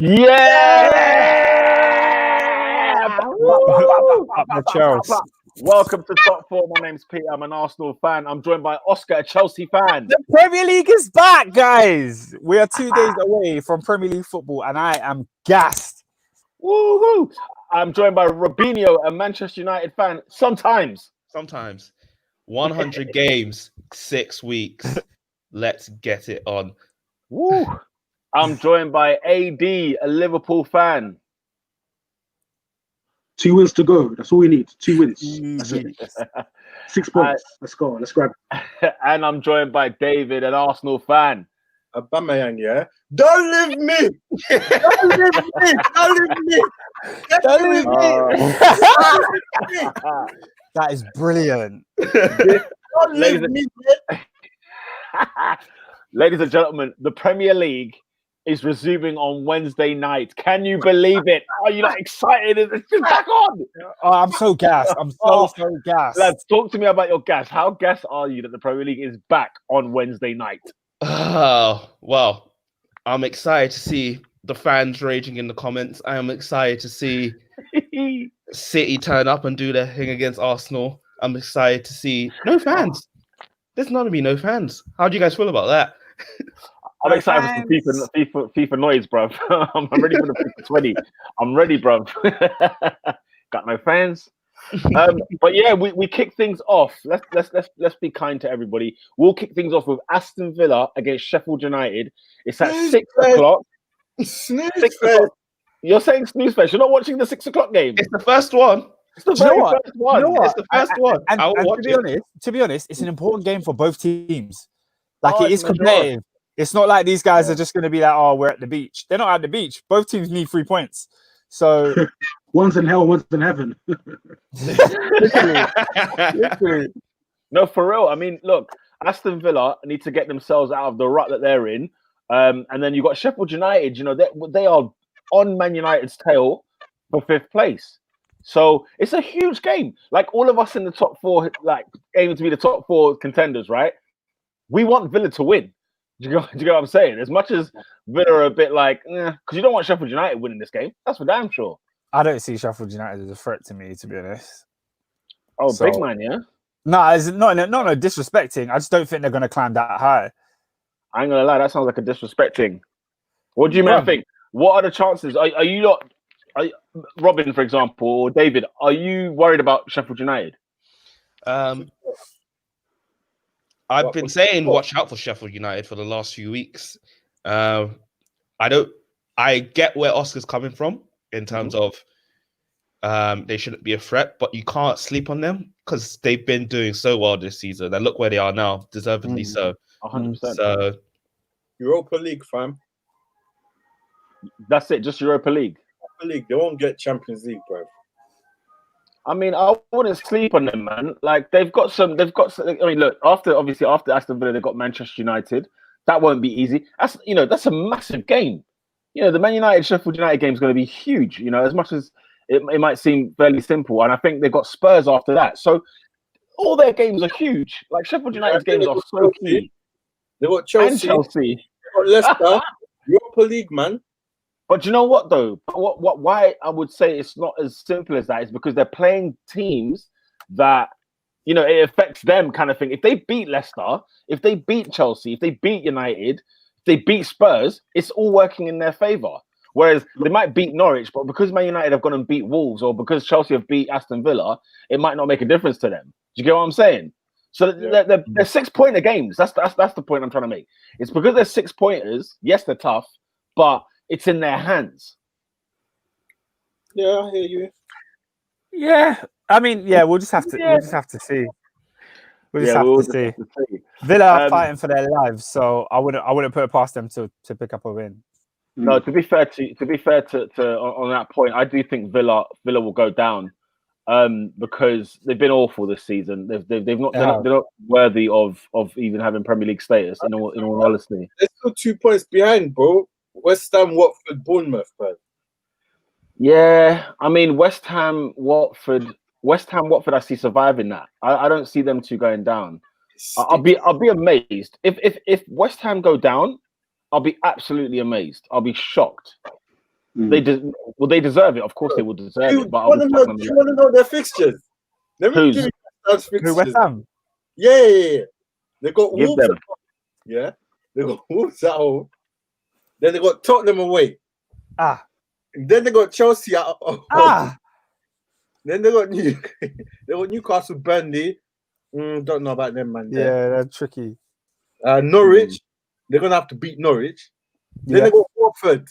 Yeah! Up the Chelsea. Welcome to Top 4. My name's Peter. I'm an Arsenal fan. I'm joined by Oscar, a Chelsea fan. The Premier League is back, guys. We are 2 days away from Premier League football, and I am gassed. Woohoo! I'm joined by Robinho, a Manchester United fan. Sometimes. 100 games, 6 weeks. Let's get it on. Woo! I'm joined by AD, a Liverpool fan. 2 wins to go. That's all we need. 2 wins. That's it. 6 points. Let's go. Let's grab it. And I'm joined by David, an Arsenal fan. Aubameyang, yeah? Don't leave me! Don't leave me! Don't leave me! Don't leave me! That is brilliant. Don't leave me! Ladies and gentlemen, the Premier League is resuming on Wednesday night. Can you believe it? Are you not excited? It's just back on. Oh, I'm so gassed. I'm so gassed. Lads, talk to me about your gas. How gassed are you that the Premier League is back on Wednesday night? Oh, well, I'm excited to see the fans raging in the comments. I am excited to see City turn up and do their thing against Arsenal. I'm excited to see no fans. There's not going to be no fans. How do you guys feel about that? I'm excited for some FIFA noise, bruv. I'm ready for the FIFA 20. I'm ready, bruv. Got no fans. But yeah, we kick things off. Let's be kind to everybody. We'll kick things off with Aston Villa against Sheffield United. It's at 6 o'clock. 6 o'clock. You're saying snooze fest. You're not watching the 6 o'clock game. It's the first one. It's the very first one. You know what? It's the first one. And I will watch it. To be honest, it's an important game for both teams. Like it is it's competitive. It's not like these guys are just going to be like, oh, we're at the beach. They're not at the beach. Both teams need 3 points. So One's in hell, one's in heaven. literally. No, for real. I mean, look, Aston Villa need to get themselves out of the rut that they're in. And then you've got Sheffield United. You know, they are on Man United's tail for 5th place. So it's a huge game. Like all of us in the top 4, like aiming to be the top 4 contenders, right? We want Villa to win. Do you get what I'm saying? As much as Villa are a bit like, because you don't want Sheffield United winning this game. That's for damn sure. I don't see Sheffield United as a threat to me, to be honest. Oh, big man, yeah? No, it's not disrespecting. I just don't think they're going to climb that high. I ain't going to lie. That sounds like a disrespecting. What do you mean? I think? What are the chances? Are you not... Robin, for example, or David, are you worried about Sheffield United? I've been saying watch out for Sheffield United for the last few weeks. I get where Oscar's coming from in terms of they shouldn't be a threat, but you can't sleep on them because they've been doing so well this season. And look where they are now, deservedly so. 100%. So Europa League, fam. That's it, just Europa League. Europa League, they won't get Champions League, bro. I mean, I wouldn't sleep on them, man. Like they've got some. I mean, look, after Aston Villa, they've got Manchester United. That won't be easy. That's a massive game. You know, the Man United Sheffield United game is going to be huge. You know, as much as it might seem fairly simple, and I think they've got Spurs after that. So all their games are huge. Like Sheffield United's games are so key. They got Chelsea. And Chelsea. They got Leicester. Europa League, man. But you know what, though? Why I would say it's not as simple as that is because they're playing teams that, you know, it affects them kind of thing. If they beat Leicester, if they beat Chelsea, if they beat United, if they beat Spurs, it's all working in their favour. Whereas they might beat Norwich, but because Man United have gone and beat Wolves or because Chelsea have beat Aston Villa, it might not make a difference to them. Do you get what I'm saying? So they're 6-pointer games. That's the point I'm trying to make. It's because they're 6-pointers. Yes, they're tough, but it's in their hands. Yeah, I hear you. Yeah, I mean, we'll just have to see. We'll just have to see. Villa are fighting for their lives, so I wouldn't put it past them to pick up a win. No, to be fair to on that point, I do think Villa will go down because they've been awful this season. They're not worthy of even having Premier League status. In all honesty, they're still 2 points behind, bro. West Ham, Watford, Bournemouth, man. Yeah, I mean West Ham, Watford. I see surviving that. I don't see them two going down. I'll be amazed if West Ham go down. I'll be absolutely amazed. I'll be shocked. They deserve it. Of course, they will deserve You it. But want to know their fixtures? Let me Whose? give you those Who, fixtures. West Ham? Yeah. They got Give Wolves. them. At home. Yeah, they got Wolves at home. Then they got Tottenham away. Ah. Then they got Chelsea at home. Ah. Then they got Newcastle, Burnley. Don't know about them, man. Yeah, that's tricky. Norwich. They're gonna have to beat Norwich. Then they got Watford.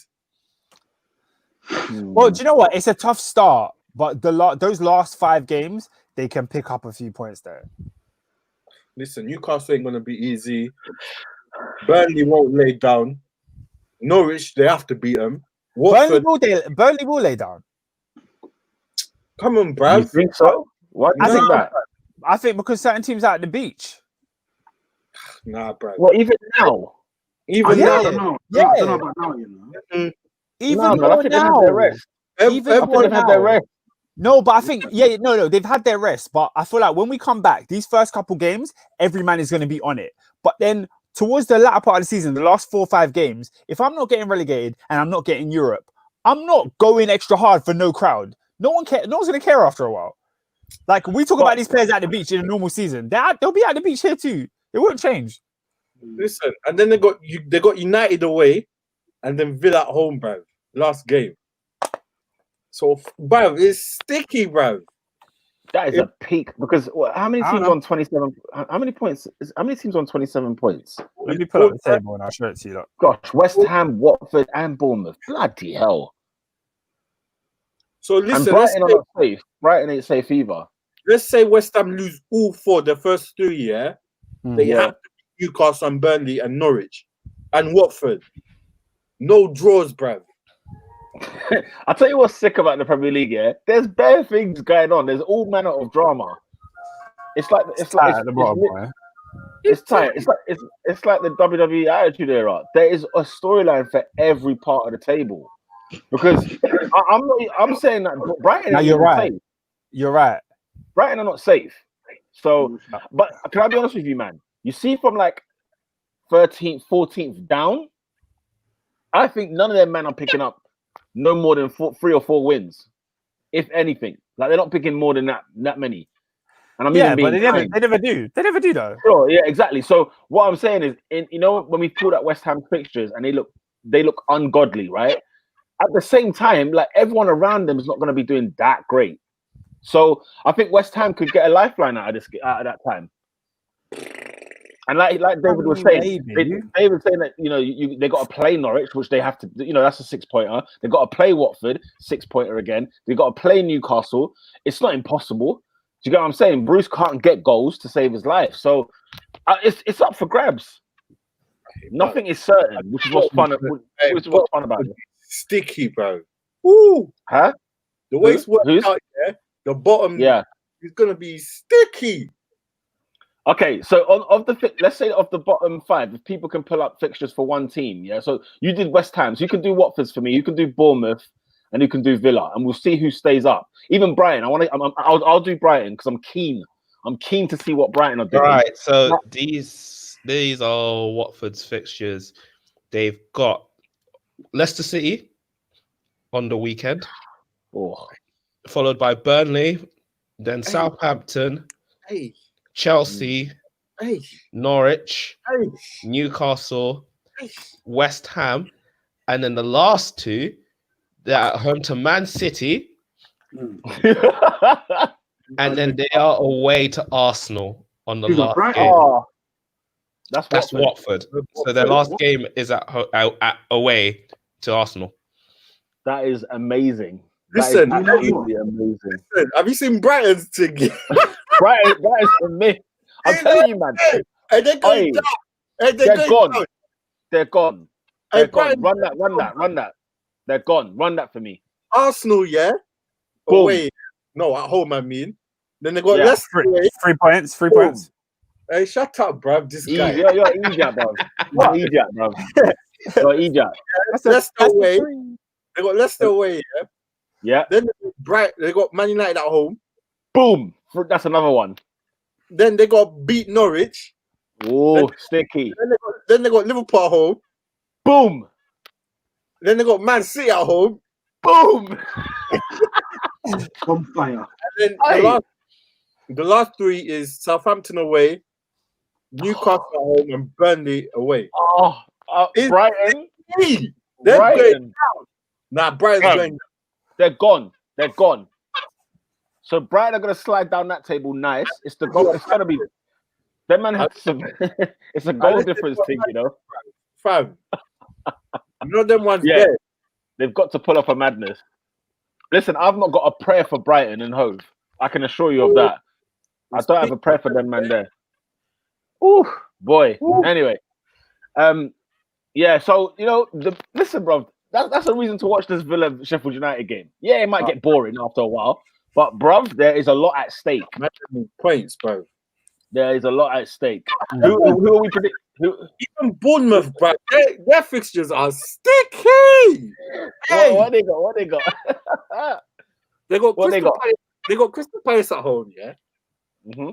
Well, do you know what? It's a tough start, but those last 5 games, they can pick up a few points there. Listen, Newcastle ain't gonna be easy. Burnley won't lay down. Norwich, they have to beat them. Watford, Burnley will lay down. come on, You bruv. think so? Why do you think that? I think because certain teams are at the beach. Nah, bruv. Well, even now. Even Yeah. now, I don't know. Yeah. I don't know about now, you know. Even No, man, I think they've had their rest. Even I think they've had their rest. No, but I think they've had their rest. But I feel like when we come back, these first couple games, every man is going to be on it. But then towards the latter part of the season, the last 4 or 5 games, if I'm not getting relegated and I'm not getting Europe, I'm not going extra hard for no crowd. No one's going to care after a while. Like we talk about these players at the beach in a normal season, they'll be at the beach here too. It won't change. listen, and then they got United away, and then Villa at home, bruv. Last game. So, bruv, it's sticky, bruv. That is a peak because how many I don't teams know. on 27? How many points? How many teams on 27 points? Let me pull up the table and I'll show it to you. Look. Gosh, West Ham, Watford, and Bournemouth. Bloody hell! So And listen, Brighton are not safe. Brighton ain't safe either. let's say West Ham lose all 4 the first 3, yeah? They Yeah. have to beat Newcastle and Burnley and Norwich and Watford. No draws, bruv. I'll tell you what's sick about the Premier League. Yeah, there's bare things going on. There's all manner of drama. It's like At the bottom, boy. it's tight. It's like the WWE Attitude Era. There is a storyline for every part of the table. Because I'm saying that Brighton. Now ain't you're even right. safe. You're right. Brighton are not safe. So, but can I be honest with you, man? You see, from like 13th, 14th down, I think none of them men are picking up no more than 3 or 4 wins, if anything. Like they're not picking more than that many. And I'm even being but they never do. They never do though. sure, yeah, exactly. So what I'm saying is, when we pulled at West Ham fixtures and they look ungodly, right? At the same time, like everyone around them is not going to be doing that great. So I think West Ham could get a lifeline out of that time. And like David was saying, David saying that they got to play Norwich, which they have to. That's a 6-pointer. They got to play Watford, 6-pointer again. They got to play Newcastle. It's not impossible. Do you get what I'm saying? Bruce can't get goals to save his life, so it's up for grabs. Nothing is certain, which is what's fun. Which is what's fun about it. Sticky, bro. Woo! Huh? The way it's worked Who's? out, yeah. The bottom, Yeah. is gonna be sticky. Okay, so let's say of the bottom 5, if people can pull up fixtures for one team, yeah. So you did West Ham, so you can do Watford's for me. You can do Bournemouth, and you can do Villa, and we'll see who stays up. Even Brighton, I'll do Brighton because I'm keen. I'm keen to see what Brighton are doing. Right. So these are Watford's fixtures. They've got Leicester City on the weekend, followed by Burnley, then Southampton, Chelsea, Norwich, Newcastle, West Ham, and then the last 2, they're at home to Man City, and then they are away to Arsenal on the last game. Oh, that's Watford. So their last game is at away to Arsenal. That is amazing. Listen, that is absolutely amazing. Listen, have you seen Brighton's ticket? Brighton, that is for me. I'm telling you, man. And they're going down. And They're gone. Down. They're gone. They're gone. Run that. They're gone. Run that for me. Arsenal, yeah. Boom. Away. No, at home, I mean. Then they got Leicester away. 3 points. 3 points. Hey, shut up, bruv. This guy. You're an idiot, bro. You're an idiot, bro. You're an idiot. Leicester away. They got Leicester away, yeah. Yeah. Then they got Man United at home. Boom. That's another one. Then they got beat Norwich. Oh, sticky. Then they got Liverpool at home. Boom. Then they got Man City at home. Boom. On fire. And then the last three is Southampton away, Newcastle at home, and Burnley away. Oh, Brighton. They're going Brighton. down. Nah, Brighton's going down. They're gone. They're gone. So Brighton are gonna slide down that table. Nice. It's the goal. It's gonna be. That man has some. It's a goal difference thing, you know. Fam. You know them ones Yeah. there. They've got to pull off a madness. Listen, I've not got a prayer for Brighton and Hove. I can assure you of that. I don't have a prayer for them, man. There. Ooh, boy. Anyway, yeah. So you know, listen, bro. That's a reason to watch this Villa Sheffield United game. Yeah, it might get boring after a while, but bruv, there is a lot at stake. Points, bro. There is a lot at stake. Who are we predicting? Even Bournemouth, bro. Their fixtures are sticky. Hey, What they got? What they got? they got What they Crystal got? Palace. They got Crystal Palace at home. Yeah, Mm-hmm.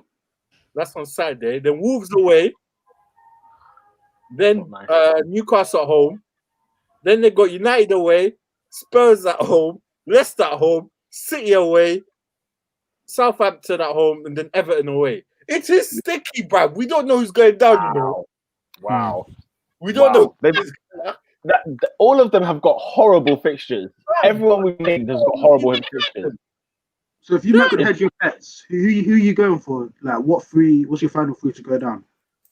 that's on Saturday. Then Wolves away. Then Oh, nice. Newcastle at home. Then they got United away, Spurs at home, Leicester at home, City away, Southampton at home, and then Everton away. It is sticky, bruv. We don't know who's going down, you know. Wow. We don't Wow. know. All of them have got horrible fixtures. Everyone we've named has got horrible fixtures. So if you could hedge your bets, who are you going for? Like what's your final three to go down?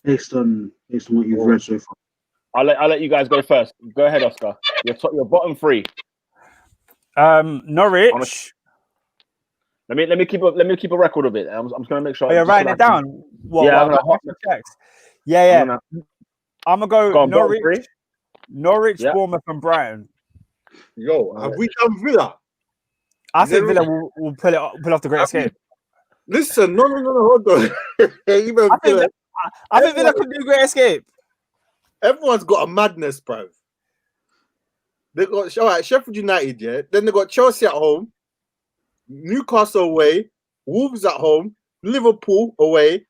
Based on what you've read so far. I'll let you guys go first. Go ahead, Oscar. Your bottom three. Norwich. Let me keep a record of it. I'm just gonna make sure. Oh, you're writing it down. Yeah. I'm gonna go Norwich. Norwich, Yeah. Bournemouth, and Brighton. Yo, have we done Villa? I think Villa will pull off the Great Escape. Listen, no, hold on. Even I think Villa could do Great Escape. Everyone's got a madness, bro. They got Sheffield United, yeah. Then they got Chelsea at home, Newcastle away, Wolves at home, Liverpool away,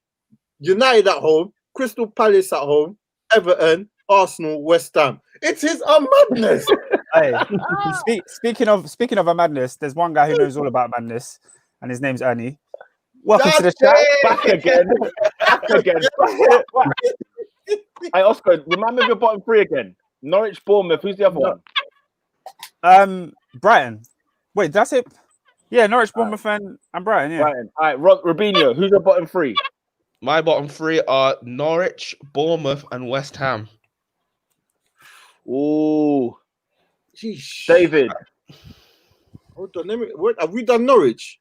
United at home, Crystal Palace at home, Everton, Arsenal, West Ham. It is a madness. Hey, speaking of a madness, there's one guy who knows all about madness, and his name's Ernie. Welcome to the chat. Back again. Hey, Oscar, remind me of your bottom three again. Norwich, Bournemouth. Who's the other one? Brighton. Wait, that's it. Yeah, Norwich, Bournemouth, and Brighton. Yeah. Brighton. All right, Robinho. Who's your bottom three? My bottom three are Norwich, Bournemouth, and West Ham. Ooh, Jeez. David. Hold on, have we done Norwich?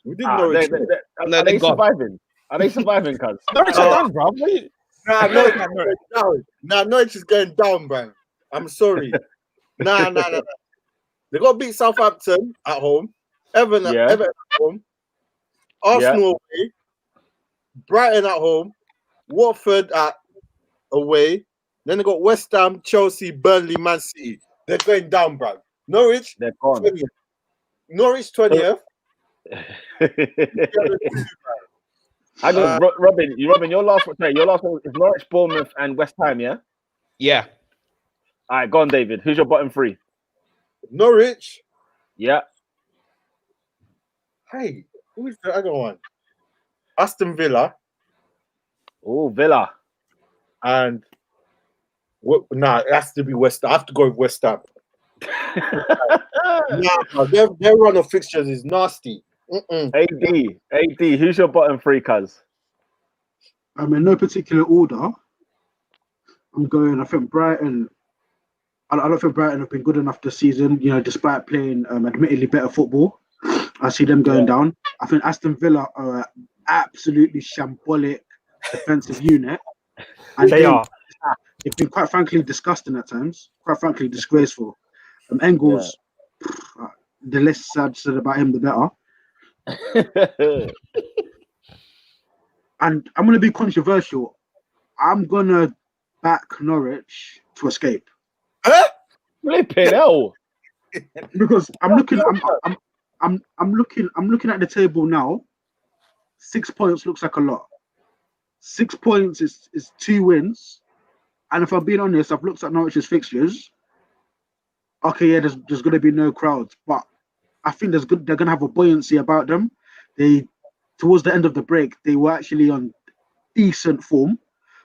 We did Norwich. Are they surviving? Are they surviving, cuz? Norwich are done, bro. Nah, Norwich is going down, bro. I'm sorry. Nah. They got to beat Southampton at home, Everton at home, Arsenal away, Brighton at home, Watford away. Then they got West Ham, Chelsea, Burnley, Man City. They're going down, bro. Norwich, they're gone. 20th. Norwich 20th. I go, Robin, your last one is Norwich, Bournemouth, and West Ham, yeah? Yeah. All right, go on, David. Who's your bottom three? Norwich. Yeah. Hey, who's the other one? Aston Villa. Oh, Villa. And it has to be West Ham. I have to go with West Ham. Their run of fixtures is nasty. AD, who's your bottom three, cuz? In no particular order. I'm going. I think Brighton. I don't think Brighton have been good enough this season. You know, despite playing admittedly better football, I see them going down. I think Aston Villa are an absolutely shambolic defensive unit, and they are. They've been quite frankly disgusting at times. Quite frankly, disgraceful. Engels, the less sad said about him, the better. And I'm going to be controversial. I'm going to back Norwich to escape. Flipping hell. Because I'm looking at the table now. 6 points looks like a lot. 6 points is 2 wins. And if I'm being honest, I've looked at Norwich's fixtures. okay, yeah, there's going to be no crowds, but I think they're going to have a buoyancy about them. They towards the end of the break, they were actually on decent form.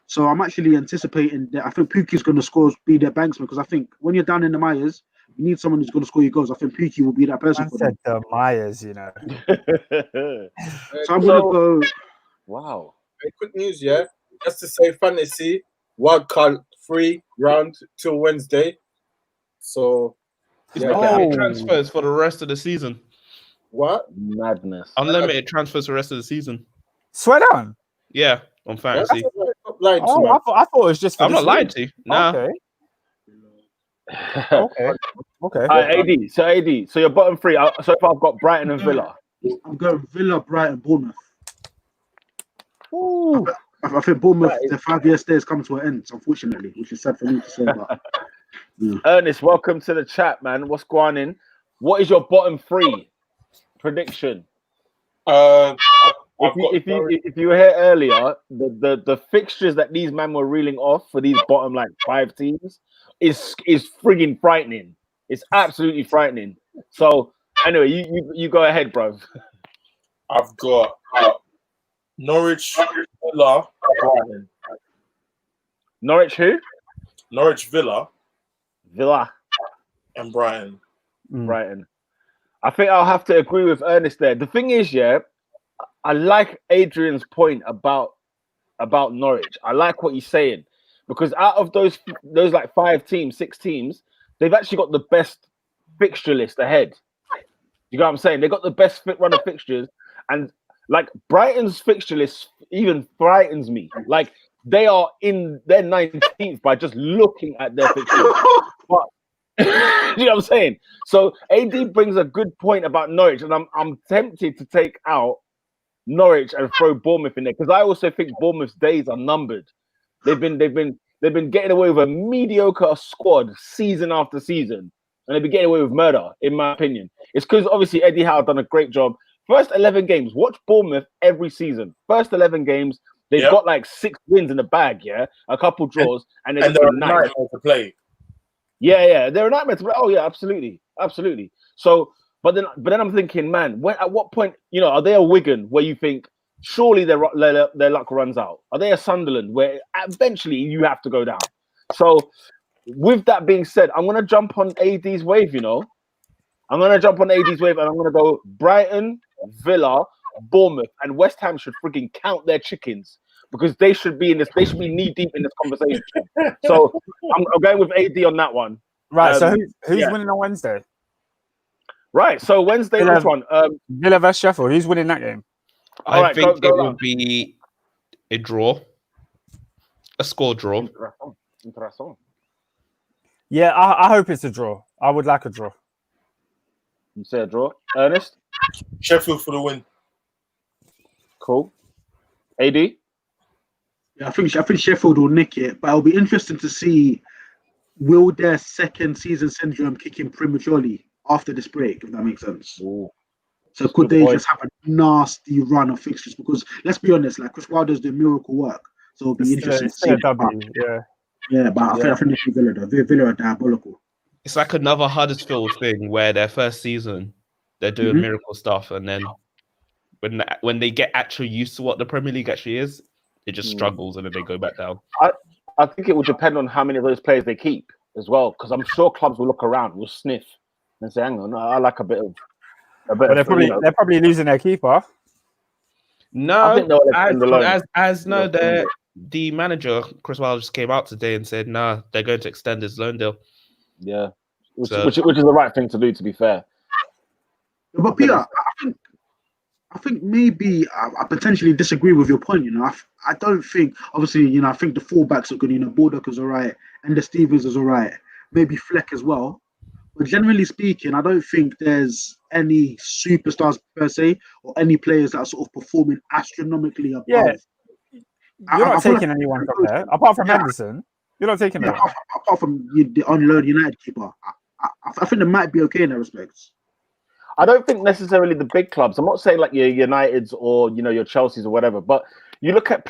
So I'm actually anticipating that I think Puki's going to score, be their banksman, because I think when you're down in the Myers, you need someone who's going to score your goals. I think Puki will be that person Man for said them. the Myers, you know. So I'm going to go. Wow. Very quick news, yeah. Just to say, fantasy wildcard 3 round till Wednesday. So, yeah. Unlimited transfers for the rest of the season. What? Madness. Unlimited transfers for the rest of the season. Swear down. Yeah, on fantasy. Stop lying to Oh, me. I thought it was just for I'm this not lying week. to you. Nah. Okay. Okay. AD. So your bottom three. So far, I've got Brighton and Villa. I'm going Villa, Brighton, Bournemouth. Ooh. I think Bournemouth, their 5-year stay has come to an end, unfortunately, which is sad for me to say. But Ernest, welcome to the chat, man. What's going on? What is your bottom three prediction? If you were here earlier, the fixtures that these men were reeling off for these bottom like 5 teams is frigging frightening. It's absolutely frightening. So anyway, you go ahead, bro. I've got Norwich, Villa, Brighton. Norwich who? Norwich, Villa, and Brighton. Brighton. I think I'll have to agree with Ernest there. The thing is, yeah, I like Adrian's point about Norwich. I like what he's saying because out of those like 5 teams, 6 teams, they've actually got the best fixture list ahead. You know what I'm saying? They got the best run of fixtures, and like Brighton's fixture list even frightens me. Like they are in their 19th by just looking at their fixtures. But you know what I'm saying? So AD brings a good point about Norwich, and I'm tempted to take out Norwich and throw Bournemouth in there because I also think Bournemouth's days are numbered. They've been getting away with a mediocre squad season after season, and they've been getting away with murder, in my opinion. It's because obviously Eddie Howe done a great job. First 11 games, watch Bournemouth every season. First 11 games, they've got like 6 wins in the bag, yeah, a couple draws, and they're a nightmare to play. Yeah, they're a nightmare to play. Oh yeah, absolutely. So, but then I'm thinking, man, at what point, you know, are they a Wigan where you think surely their luck runs out? Are they a Sunderland where eventually you have to go down? So, with that being said, I'm gonna jump on AD's wave. You know, I'm gonna jump on AD's wave, and I'm gonna go Brighton, Villa, Bournemouth, and West Ham should freaking count their chickens because they should be in this. They should be knee deep in this conversation. So I'm going with AD on that one. Right. So who's winning on Wednesday? Right. So Wednesday, this one. Villa vs Sheffield. Who's winning that game? I think it will be a draw, a score draw. Yeah, I hope it's a draw. I would like a draw. You say a draw, Ernest? Sheffield for the win. Cool. AD? Yeah, I think Sheffield will nick it, but it'll be interesting to see will their second season syndrome kick in prematurely after this break, if that makes sense. Ooh. So could they just have a nasty run of fixtures? Because let's be honest, like Chris Wilder's doing miracle work, so it'll be interesting to see. Yeah, but I think this is Villa though. Villa are diabolical. It's like another Huddersfield thing where their first season they're doing miracle stuff, and then when they get actually used to what the Premier League actually is, it just struggles and then they go back down. I think it would depend on how many of those players they keep as well, because I'm sure clubs will look around, will sniff, and say, "Hang on, I like a bit of." But they're probably losing their keeper. No, I think the manager Chris Wilder just came out today and said, "Nah, they're going to extend his loan deal." Yeah, which is the right thing to do, to be fair. But Peter, I think maybe I potentially disagree with your point. You know, I don't think, obviously, you know, I think the fullbacks are good. You know, Bordock is all right, and the Stevens is all right. Maybe Fleck as well. But generally speaking, I don't think there's any superstars per se or any players that are sort of performing astronomically above. Yeah, you're not taking anyone from there apart from Henderson. You're not taking anyone apart from the on-loan United keeper. I think they might be okay in that respect. I don't think necessarily the big clubs. I'm not saying like your Uniteds or, you know, your Chelseas or whatever, but you look at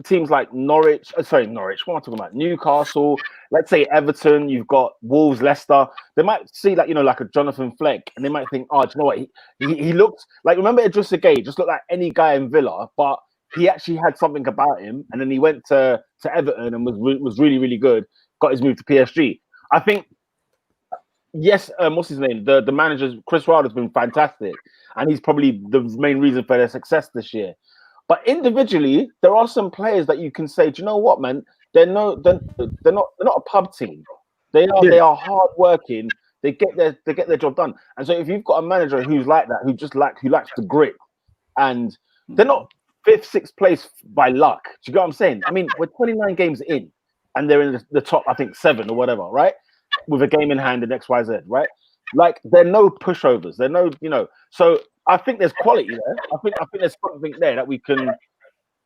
teams like Norwich. Norwich. What am I talking about? Newcastle. Let's say Everton. You've got Wolves, Leicester. They might see like like a Jonathan Fleck, and they might think, oh, do you know what? He looked like, remember Idrissa Gueye? Just looked like any guy in Villa, but he actually had something about him, and then he went to Everton and was really, really good. Got his move to PSG. I think. Yes, what's his name? The manager, Chris Wilder's been fantastic, and he's probably the main reason for their success this year. But individually, there are some players that you can say, do you know what, man? They're not a pub team. They are hard working. They get their job done. And so if you've got a manager who's like that, who likes the grit, and they're not 5th, 6th place by luck. Do you get what I'm saying? I mean, we're 29 games in, and they're in the top, I think 7 or whatever, right? With a game in hand and XYZ, right? Like they're no pushovers. They're no, So I think there's quality there. I think there's something there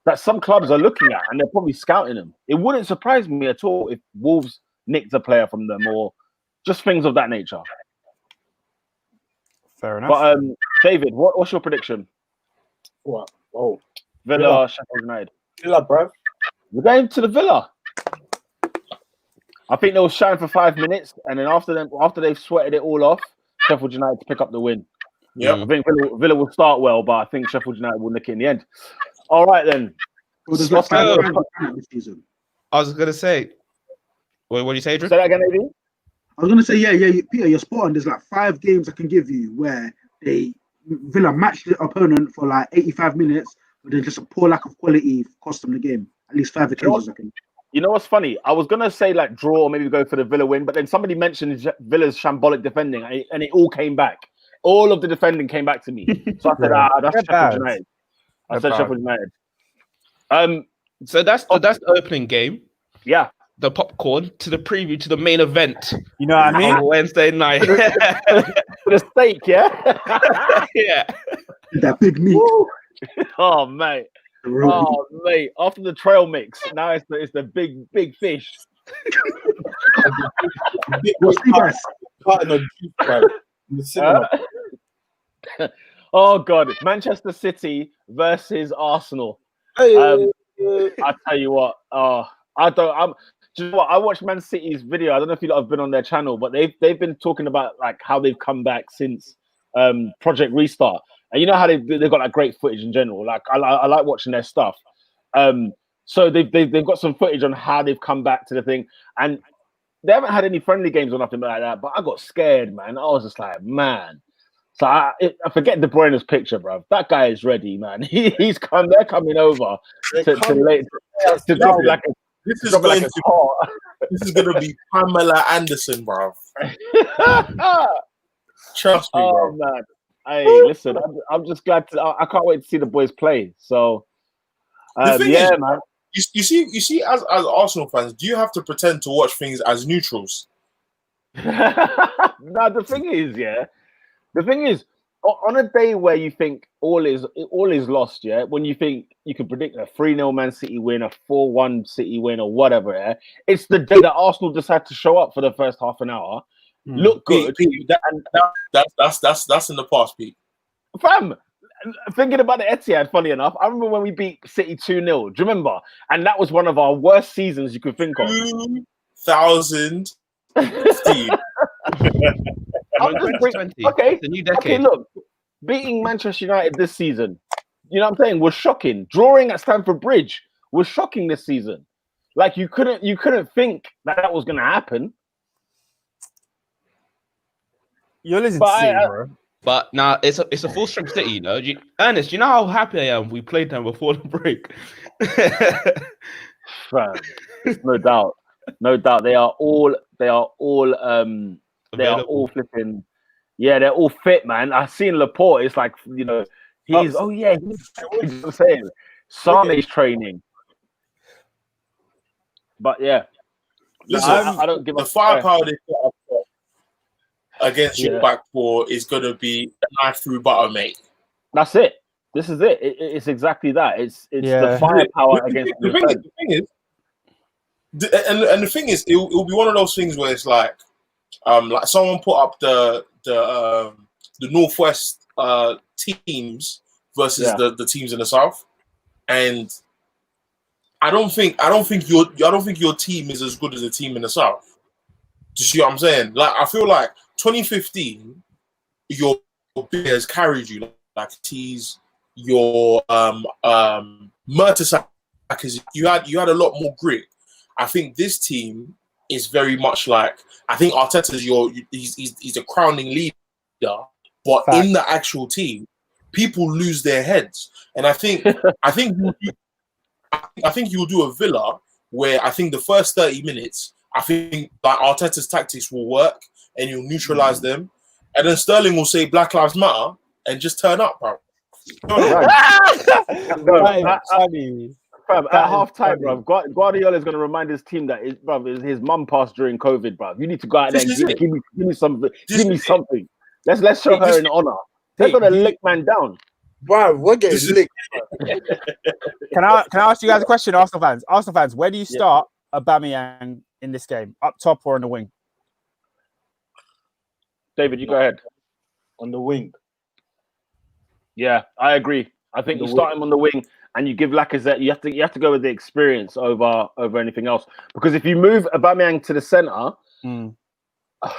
that some clubs are looking at, and they're probably scouting them. It wouldn't surprise me at all if Wolves nicked a player from them or just things of that nature. Fair enough. But David, what's your prediction? What? Oh, Villa, Sheffield United. Villa, bro. We're going to the Villa. I think they'll shine for 5 minutes, and then after they've sweated it all off, Sheffield United to pick up the win. Yeah, I think Villa will start well, but I think Sheffield United will nick it in the end. All right then. Well, there's like 5 games this season. I was gonna say, what do you say, Drew? Say that again, maybe. I was gonna say, Peter, you're spot on. There's like 5 games I can give you where Villa matched the opponent for like 85 minutes, but then just a poor lack of quality cost them the game. At least 5 occasions I can. You know what's funny? I was gonna say like draw or maybe go for the Villa win, but then somebody mentioned Villa's shambolic defending, and it all came back. All of the defending came back to me. So I said, that's Sheffield United. I said Sheffield United. So that's the opening game. Yeah. The popcorn to the preview to the main event. You know what I mean? On Wednesday night. The steak, yeah? Yeah. That big meat. Oh, mate. Oh, mate. After the trail mix, now it's the big fish. What's the best? Oh, God. Manchester City versus Arsenal. I tell you what. Do you know what? I watched Man City's video. I don't know if you lot have been on their channel, but they've been talking about like how they've come back since Project Restart. And you know how they've got like great footage in general. Like I like watching their stuff. So they've got some footage on how they've come back to the thing, and they haven't had any friendly games or nothing like that. But I got scared, man. I was just like, man. So I forget De Bruyne's picture, bro. That guy is ready, man. They're coming over to drop like a. This is going to be Pamela Anderson, bro. Trust me, bro. Man. Hey, listen, I'm just glad I can't wait to see the boys play. So, yeah, man. You see, as Arsenal fans, do you have to pretend to watch things as neutrals? No, the thing is, on a day where you think all is lost, yeah, when you think you can predict a 3-0 Man City win, a 4-1 City win, or whatever, yeah, it's the day that Arsenal decide to show up for the first half an hour, look good, Pete, that's in the past, Pete. Fam, thinking about the Etihad, funny enough, I remember when we beat City 2-0. Do you remember? And that was one of our worst seasons you could think of. 2015. Okay, the new decade. Okay, look, beating Manchester United this season, you know what I'm saying, was shocking. Drawing at Stamford Bridge was shocking this season. Like you couldn't think that was going to happen. You're listening to City, bro. But now it's a full strength City, you know. Ernest, you know how happy I am we played them before the break. No doubt. They are all flipping. Yeah, they're all fit, man. I've seen Laporte. It's like, you know, he's I'm saying Sane's training. But yeah, listen, I don't give the firepower they put up against your back four is going to be a knife through butter, mate. That's it. This is it. It's exactly that. It's the firepower against the thing is, it will be one of those things where it's like someone put up the Northwest teams versus the teams in the South, and I don't think your team is as good as a team in the South. Do you see what I'm saying? Like, I feel like 2015, your players carried you like teas. Your Mertesacker, you had a lot more grit. I think this team is very much like, I think Arteta's he's a crowning leader, but in the actual team, people lose their heads, and I think you'll do a Villa where I think the first 30 minutes, I think like Arteta's tactics will work and you'll neutralize them, and then Sterling will say Black Lives Matter and just turn up, bro. At half time, bro, Guardiola is going to remind his team that his mum passed during COVID, bro. You need to go out there and give me something. Give me something. Let's show her an honor. They're going to lick man down. Bro, we're getting licked. Can I ask you guys a question, Arsenal fans? Arsenal fans, where do you start Aubameyang in this game? Up top or on the wing? David, you go ahead. On the wing. Yeah, I agree. I think you start him on the wing and you give Lacazette. You have to go with the experience over anything else. Because if you move Aubameyang to the center,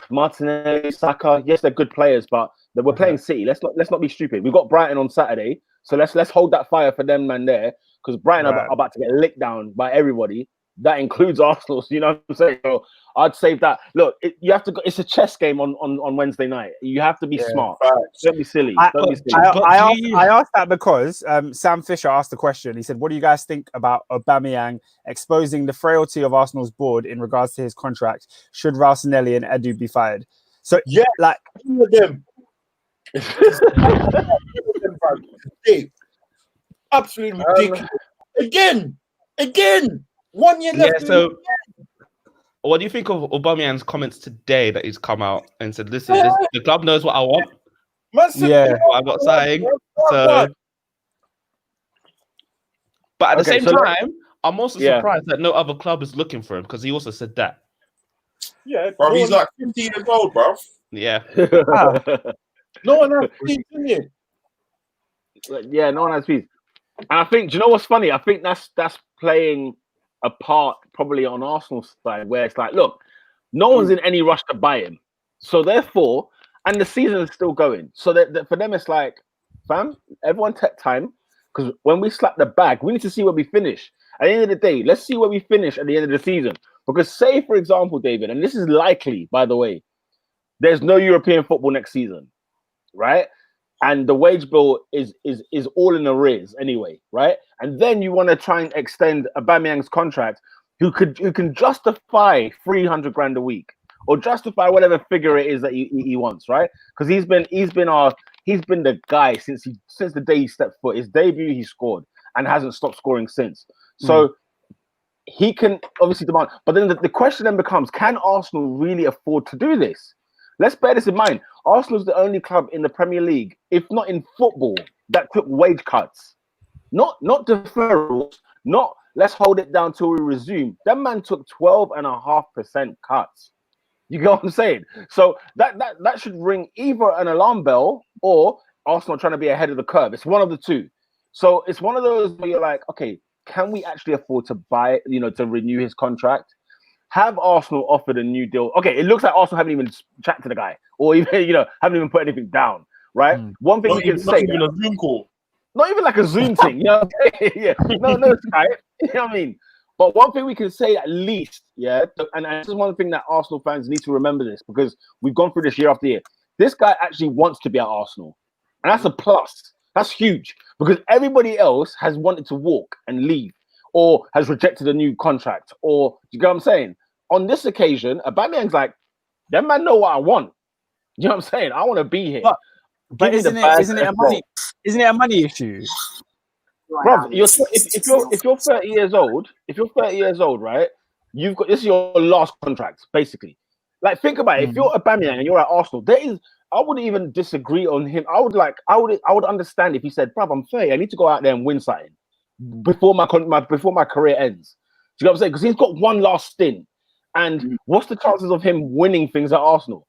Martinelli, Saka, yes, they're good players, but we're playing City. Let's not be stupid. We've got Brighton on Saturday, so let's hold that fire for them, man. There, because Brighton are about to get licked down by everybody. That includes Arsenal. So you know what I'm saying? So I'd save that. Look, you have to go. It's a chess game on Wednesday night. You have to be smart. Don't be silly. I asked that because Sam Fisher asked the question. He said, "What do you guys think about Aubameyang exposing the frailty of Arsenal's board in regards to his contract? Should Ralstonelli and Edu be fired?" So yeah, like them. Absolutely ridiculous. Again. 1 year left. Yeah, so what do you think of Aubameyang's comments today that he's come out and said, listen, the club knows what I want. I've got something. So, but at the same time, I'm also surprised that no other club is looking for him because he also said that. Yeah, bro, he's like 50 years old, bro. Yeah. No one has peace, isn't it? Yeah, no one has peace. And I think, do you know what's funny? I think that's playing a part probably on Arsenal's side where it's like, look, no one's in any rush to buy him. So therefore, and the season is still going. So that for them, it's like, fam, everyone take time. Because when we slap the bag, we need to see where we finish. At the end of the day, let's see where we finish at the end of the season. Because say, for example, David, and this is likely, by the way, there's no European football next season, right? And the wage bill is all in arrears anyway, right? And then you want to try and extend Aubameyang's contract, who can justify 300 grand a week or justify whatever figure it is that he wants, right? Because he's been the guy since the day he stepped foot. His debut, he scored and hasn't stopped scoring since. So he can obviously demand. But then the question then becomes: can Arsenal really afford to do this? Let's bear this in mind. Arsenal's the only club in the Premier League, if not in football, that took wage cuts. Not deferrals, not let's hold it down till we resume. That man took 12.5% cuts. You get what I'm saying? So that should ring either an alarm bell or Arsenal trying to be ahead of the curve. It's one of the two. So it's one of those where you're like, okay, can we actually afford to buy, to renew his contract? Have Arsenal offered a new deal? Okay, it looks like Arsenal haven't even chatted to the guy, or even haven't even put anything down, right? One thing we can say, even a Zoom call, not even like a Zoom thing, yeah, no, Skype, you know what I mean? But one thing we can say at least, and this is one thing that Arsenal fans need to remember this because we've gone through this year after year. This guy actually wants to be at Arsenal, and that's a plus. That's huge because everybody else has wanted to walk and leave, or has rejected a new contract, or you get what I'm saying? On this occasion, Aubameyang's like, that man know what I want. You know what I'm saying? I want to be here. But isn't it a money issue? Bro, if you're 30 years old, right? You've got this is your last contract, basically. Like, think about it. If you're Aubameyang and you're at Arsenal, I wouldn't even disagree on him. I would understand if he said, bruv, I'm 30, I need to go out there and win something before my career ends. Do you know what I'm saying? Because he's got one last stint. And what's the chances of him winning things at Arsenal?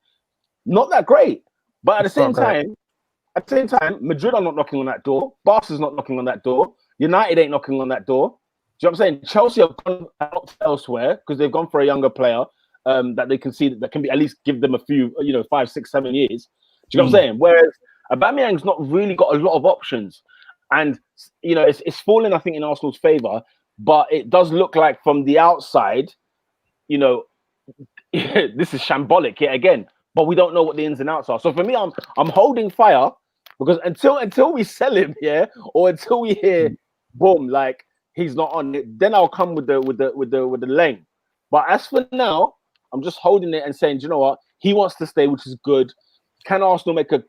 Not that great. But at the same time, Madrid are not knocking on that door. Barca's not knocking on that door. United ain't knocking on that door. you know what I'm saying? Chelsea have gone out elsewhere because they've gone for a younger player that they can see that can be at least give them a few, 5, 6, 7 years. Do you know what I'm saying? Whereas Aubameyang's not really got a lot of options, and it's fallen, I think, in Arsenal's favour. But it does look like from the outside, this is shambolic yet again. But we don't know what the ins and outs are. So for me, I'm holding fire because until we sell him, or until we hear boom, like he's not on it, then I'll come with the lane. But as for now, I'm just holding it and saying, do you know what? He wants to stay, which is good. Can Arsenal make a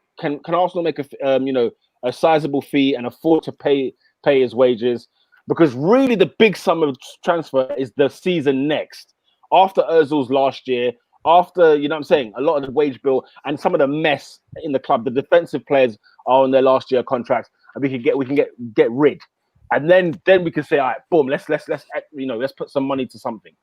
a sizable fee and afford to pay his wages? Because really, the big summer transfer is the season next, after Özil's last year, after a lot of the wage bill and some of the mess in the club. The defensive players are on their last year contracts, and we can get rid, and then we can say, all right, boom, let's put some money to something.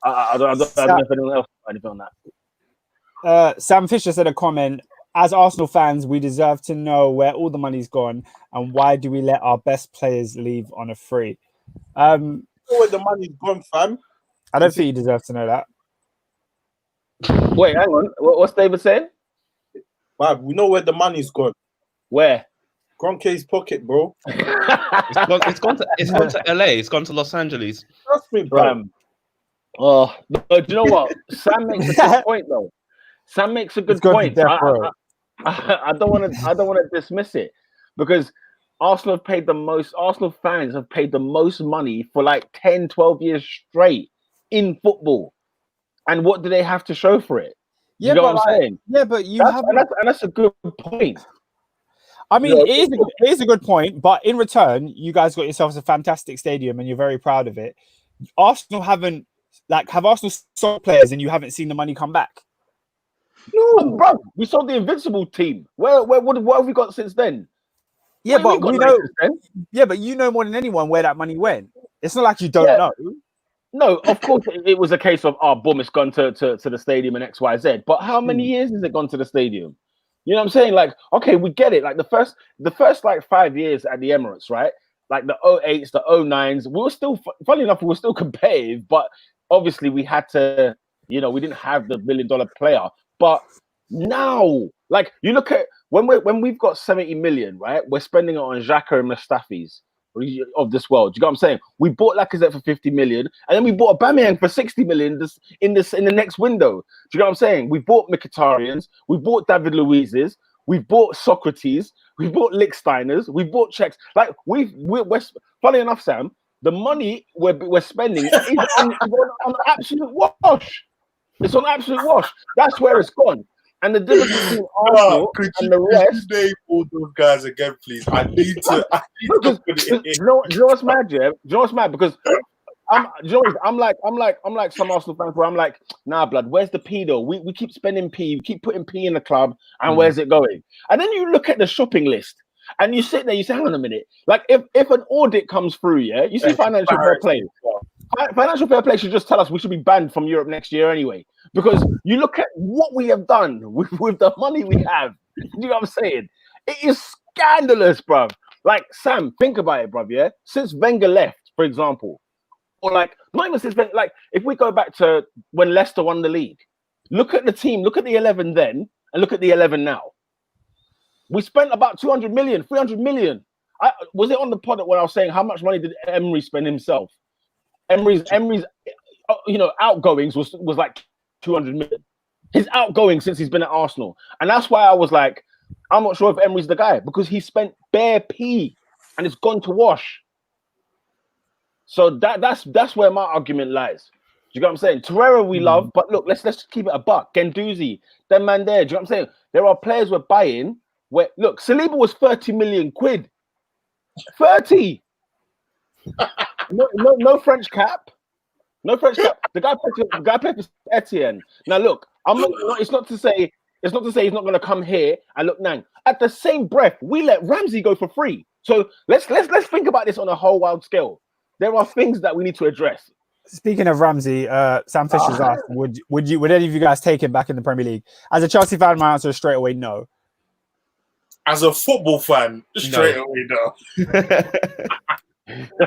I don't know if anyone else has anything on that. Sam Fisher said a comment. As Arsenal fans, we deserve to know where all the money's gone and why do we let our best players leave on a free. Where the money's gone, fam? I don't think you deserve to know that. Wait, hang on. What's David saying? Wow, we know where the money's gone. Where? Kroenke's pocket, bro. It's gone to LA. It's gone to Los Angeles. Trust me, bro. Do you know what? Sam makes a good point, though. Sam makes a good point. I don't want to dismiss it because Arsenal fans have paid the most money for like 10, 12 years straight in football. And what do they have to show for it? You know what I'm saying? Yeah, but that's a good point. I mean, it is a good point, but in return, you guys got yourselves a fantastic stadium and you're very proud of it. Arsenal have Arsenal sold players and you haven't seen the money come back? No, bro. We sold the Invincible team. What have we got since then? Yeah, but we know. Yeah, but you know more than anyone where that money went. It's not like you don't know. No, of course it was a case of boom, it's gone to the stadium and XYZ. But how many years has it gone to the stadium? You know what I'm saying? Like, okay, we get it. Like the first like 5 years at the Emirates, right? Like the 08s, the 09s, we were still, funny enough, we were still competitive, but obviously we had to, we didn't have the $1 billion player. But now, like, you look at when we've got 70 million, right? We're spending it on Xhaka and Mustafis of this world. Do you know what I'm saying? We bought Lacazette for 50 million, and then we bought Aubameyang for 60 million in the next window. Do you know what I'm saying? We bought Mkhitaryan's, we bought David Luiz's, we bought Socrates, we bought Lichtsteiners, we bought Czechs. Like we're funny enough, Sam, the money we're spending is on absolute wash. It's on absolute wash. That's where it's gone. And the difference between Arsenal and the rest. Name all those guys again, please. I need to put it in. Do you know what's mad, Jeff? Do you know what's mad? Because I'm like some Arsenal fans where I'm like, nah, blood. Where's the P though? We keep spending P. We keep putting P in the club, and where's it going? And then you look at the shopping list, and you sit there. You say, hang on a minute. Like if an audit comes through, you see financial fair play. Financial fair play should just tell us we should be banned from Europe next year anyway. Because you look at what we have done with the money we have. You know what I'm saying? It is scandalous, bruv. Like, Sam, think about it, bruv, yeah? Since Wenger left, for example, or like, not even since Wenger, like, if we go back to when Leicester won the league, look at the team, look at the 11 then, and look at the 11 now. We spent about 200 million, 300 million. Was it on the pod when I was saying how much money did Emery spend himself? Emery's outgoings was like 200 million. His outgoing since he's been at Arsenal. And that's why I was like, I'm not sure if Emery's the guy because he spent bare P and it's gone to wash. So that's where my argument lies. Do you know what I'm saying? Torreira we love, but look, let's keep it a buck. Guendouzi, that man there. Do you know what I'm saying? There are players we're buying where look, Saliba was 30 million quid. 30. No French cap. No French cap. The guy played for Etienne. Now look, it's not to say he's not going to come here and look nang. At the same breath, we let Ramsey go for free. So let's think about this on a whole wild scale. There are things that we need to address. Speaking of Ramsey, Sam Fisher's asked, would any of you guys take him back in the Premier League? As a Chelsea fan, my answer is straight away no. As a football fan, straight away no.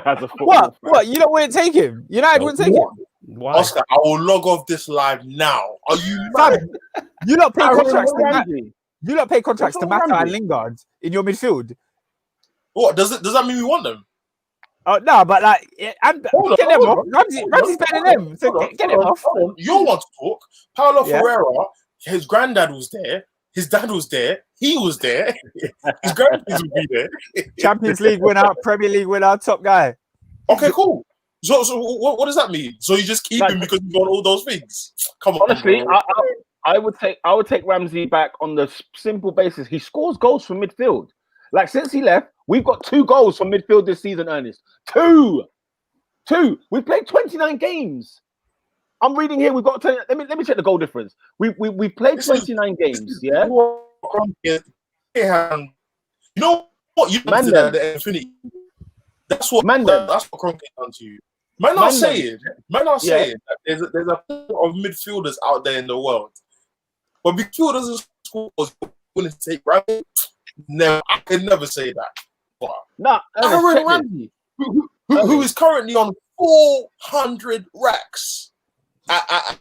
As a What? You don't wouldn't take him? United wouldn't take him? Why? Oscar, I will log off this live now. Are you Fam, mad? you lot pay Aaron contracts to Matt. Ramsey. You lot pay contracts to What's wrong with Mata and Ramsey? Lingard in your midfield. What does that mean? We want them? Oh no, but like, and Hold on, get them hold off. on, Ramsey's better than them, so get them off. Hold on. You want to talk? Paulo Yeah. Ferreira, his granddad was there. His dad was there. He was there. His grandkids would be there. Champions League winner, Premier League winner, top guy. Okay, cool. So what does that mean? So you just keep him because you got all those things? Come on, Honestly, bro. I would take Ramsey back on the simple basis he scores goals from midfield. Like since he left, we've got 2 goals from midfield this season, Ernest. 2. We've played 29 games. I'm reading here. We've got let me check the goal difference. We've played 29 games. Yeah. You know what you did at the Infinity? That's what Kroenke done to you. Man are saying that there's a pool of midfielders out there in the world, but midfielders and scorers willing to take right. Never, I can never say that. But Aaron Ramsey, who is currently on 400 racks at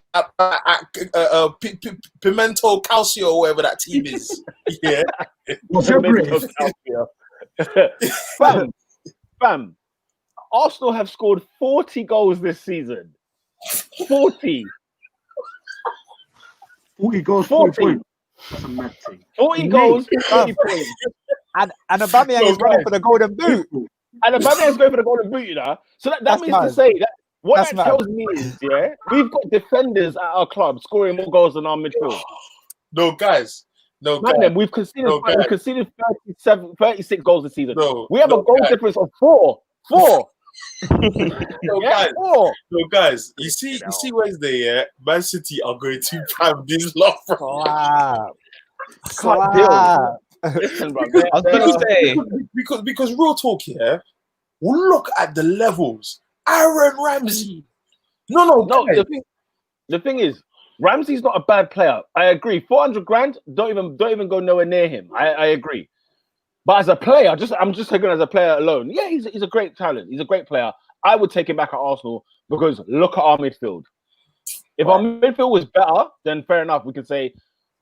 Pimento Calcio, or whatever that team is. Yeah. Fam, Arsenal have scored 40 goals this season. 40. 40 goals, 40 points. That's a mad thing. 40 goals, 40 points. And Aubameyang is running for the golden boot. And Aubameyang is going for the golden boot, you know. So that means to say that what that tells me is, we've got defenders at our club scoring more goals than our midfield. No, guys. We've conceded 36 goals this season. We have a goal difference of 4. 4. Guys, you see Wednesday, Man City are going to have this love. Can't deal. Listen, bro, I was going to say because real talk here. Look at the levels. Aaron Ramsey. No. The thing is, Ramsey's not a bad player. I agree. 400 grand. Don't even go nowhere near him. I agree. But as a player, I'm just taking him as a player alone. Yeah, he's a great talent. He's a great player. I would take him back at Arsenal because look at our midfield. If our midfield was better, then fair enough. We could say,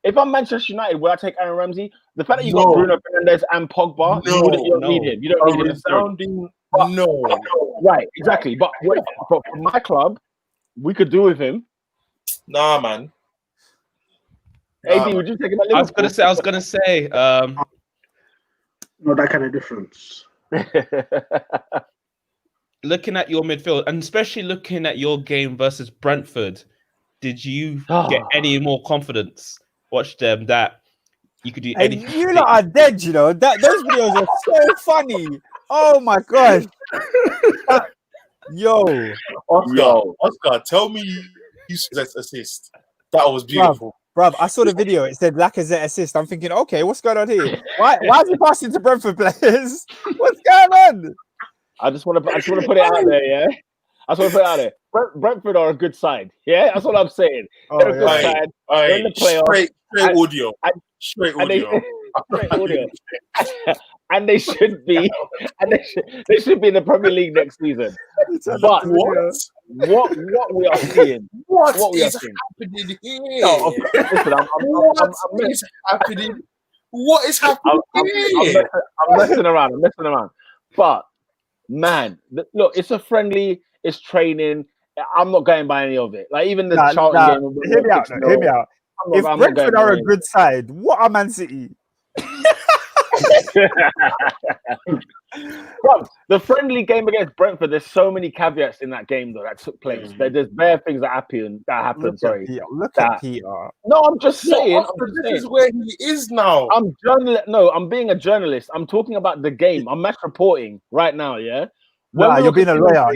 if I'm Manchester United, would I take Aaron Ramsey? The fact that you got Bruno Fernandes and Pogba, you don't need him. You don't need him. Right, exactly. But for my club, we could do with him. Nah, man. AD, would you take him at Liverpool? I was gonna say. Not that kind of difference. Looking at your midfield, and especially looking at your game versus Brentford, did you get any more confidence? Watch them that you could do anything. You lot are dead, you know. Those videos are so funny. Oh my gosh. Oscar, tell me you said assist. That was beautiful. Bruv, I saw the video. It said Lacazette assist. I'm thinking, okay, what's going on here? Why is he passing to Brentford players? What's going on? I just want to put it out there, yeah. I just want to put it out there. Brentford are a good side, yeah. That's what I'm saying. They're a good side. They're in the playoffs. Straight audio. And they should be, they should be in the Premier League next season. But what we are seeing, what we are seeing. Happening here? No, listen, What is happening here? I'm messing around. But man, look, it's a friendly. It's training. I'm not going by any of it. Like even the Charlton game. Hear me out. If Brentford are a good side, what are Man City? Bro, the friendly game against Brentford, there's so many caveats in that game though that took place. There's bare things that happened. Look at Peter. No, I'm just saying. This is where he is now. I'm being a journalist. I'm talking about the game. I'm match reporting right now. Yeah. You're being a lawyer.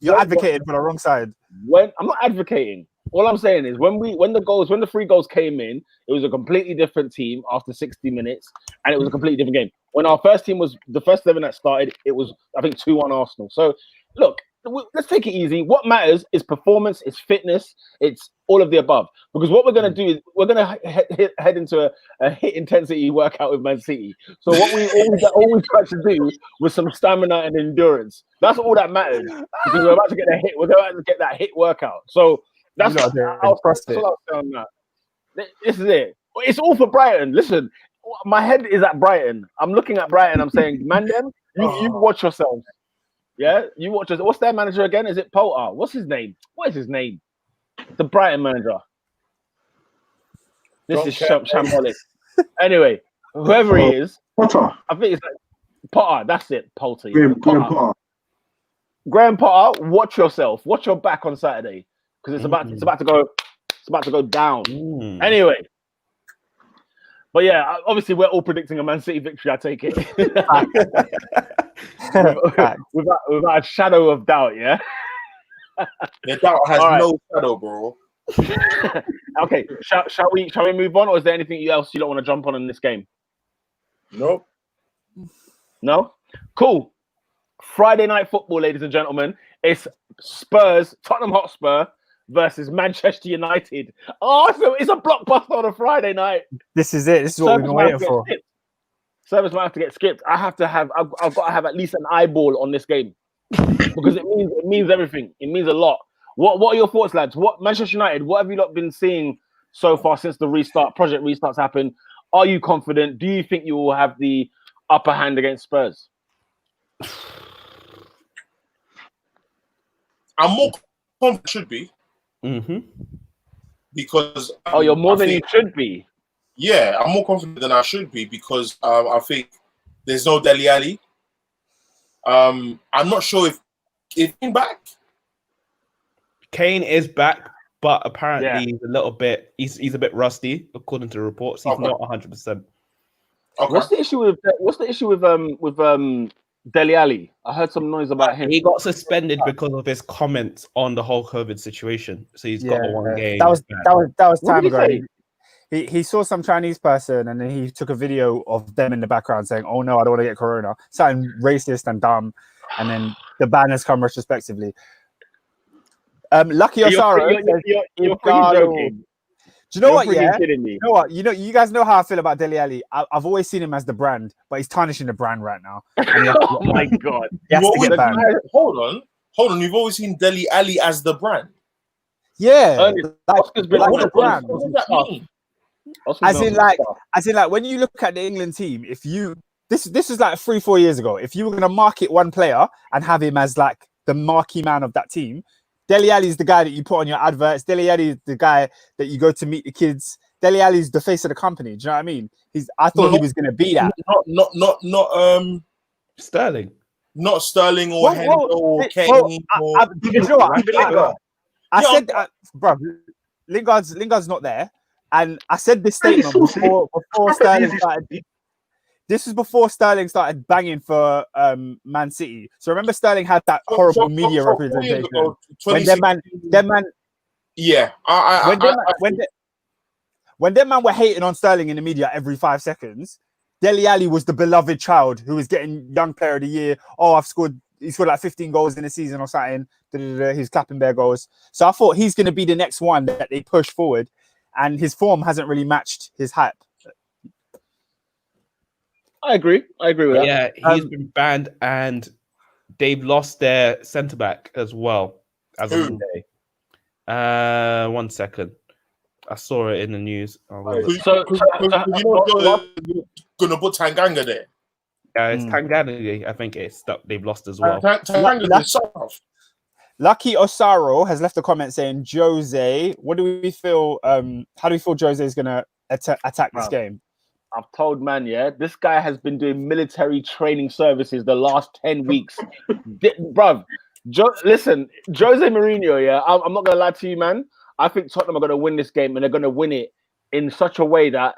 You're advocating for the wrong side. I'm not advocating. All I'm saying is when the 3 goals came in, it was a completely different team after 60 minutes, and it was a completely different game. When our first team was the first 11 that started, it was I think 2-1 Arsenal. So look, let's take it easy. What matters is performance, it's fitness, it's all of the above. Because what we're going to do is we're going to head into a hit intensity workout with Man City. So what we always try to do with some stamina and endurance. That's all that matters. Because we're about to get a hit. We're about to get that hit workout. So that's all I'll say on that. This is it. It's all for Brighton. Listen, my head is at Brighton. I'm looking at Brighton. I'm saying, man, you watch yourselves. Yeah, you watch us. What's their manager again? Is it Potter? What's his name? What is his name? The Brighton manager. This is shambolic. Anyway, whoever he is, Potter. I think it's like Potter. That's it, Potter. Graham Potter. Graham Potter. Watch yourself. Watch your back on Saturday because it's about to go down. Anyway. But yeah, obviously we're all predicting a Man City victory. I take it without a shadow of doubt. Yeah. The doubt has no shadow, bro. Okay, shall we move on, or is there anything else you don't want to jump on in this game? Nope. No. Cool. Friday night football, ladies and gentlemen. It's Spurs, Tottenham Hotspur versus Manchester United. Oh, so it's a blockbuster on a Friday night. This is it. This is what we've been waiting for. Service might have to get skipped. I've got to have at least an eyeball on this game because it means everything. It means a lot. What are your thoughts, lads? What Manchester United? What have you lot been seeing so far since the project restarts happened? Are you confident? Do you think you will have the upper hand against Spurs? I'm more confident. Should be. Because you're more than you should be. Yeah, I'm more confident than I should be because I think there's no Dele Alli. I'm not sure if Kane back. Kane is back, but apparently he's a little bit. He's a bit rusty, according to the reports. He's not 100%. Okay. What's the issue with Dele Alli? I heard some noise about him. He got suspended because of his comments on the whole COVID situation. So he's got one game. That was time ago. He saw some Chinese person and then he took a video of them in the background saying, "Oh no, I don't want to get corona." Something racist and dumb, and then the ban has come retrospectively. Lucky Osaro. You're joking. Do you know what? Yeah. You know what? You guys know how I feel about Dele Alli. I've always seen him as the brand, but he's tarnishing the brand right now. Oh my god! Hold on. You've always seen Dele Alli as the brand. Yeah, what does that mean? As in, like when you look at the England team, if you this is like 3-4 years ago, if you were gonna market one player and have him as like the marquee man of that team, Dele Alli is the guy that you put on your adverts. Dele Alli is the guy that you go to meet the kids. Dele Alli is the face of the company. Do you know what I mean? I thought he was gonna be that. Not Sterling. Not Sterling or Henry or Kane. You know what? I said, bro, Lingard's not there. And I said this statement before Sterling started. This is before Sterling started banging for Man City. So remember, Sterling had that horrible media representation. When them man, yeah, when them man were hating on Sterling in the media every 5 seconds, Dele Alli was the beloved child who was getting Young Player of the Year. Oh, he scored like 15 goals in a season or something. He's clapping bare goals. So I thought he's going to be the next one that they push forward. And his form hasn't really matched his hype. I agree with that. Yeah, he's been banned and they've lost their centre-back as well as of Monday. 1 second. I saw it in the news. So you're going to put Tanganga there? Yeah, it's Tanganga. I think they've lost as well. Tanganga is soft. Lucky Osaro has left a comment saying, Jose, what do we feel? How do we feel Jose is going to attack this game? I've told man, this guy has been doing military training services the last 10 weeks. Bruv, listen, Jose Mourinho, I'm not going to lie to you, man. I think Tottenham are going to win this game and they're going to win it in such a way that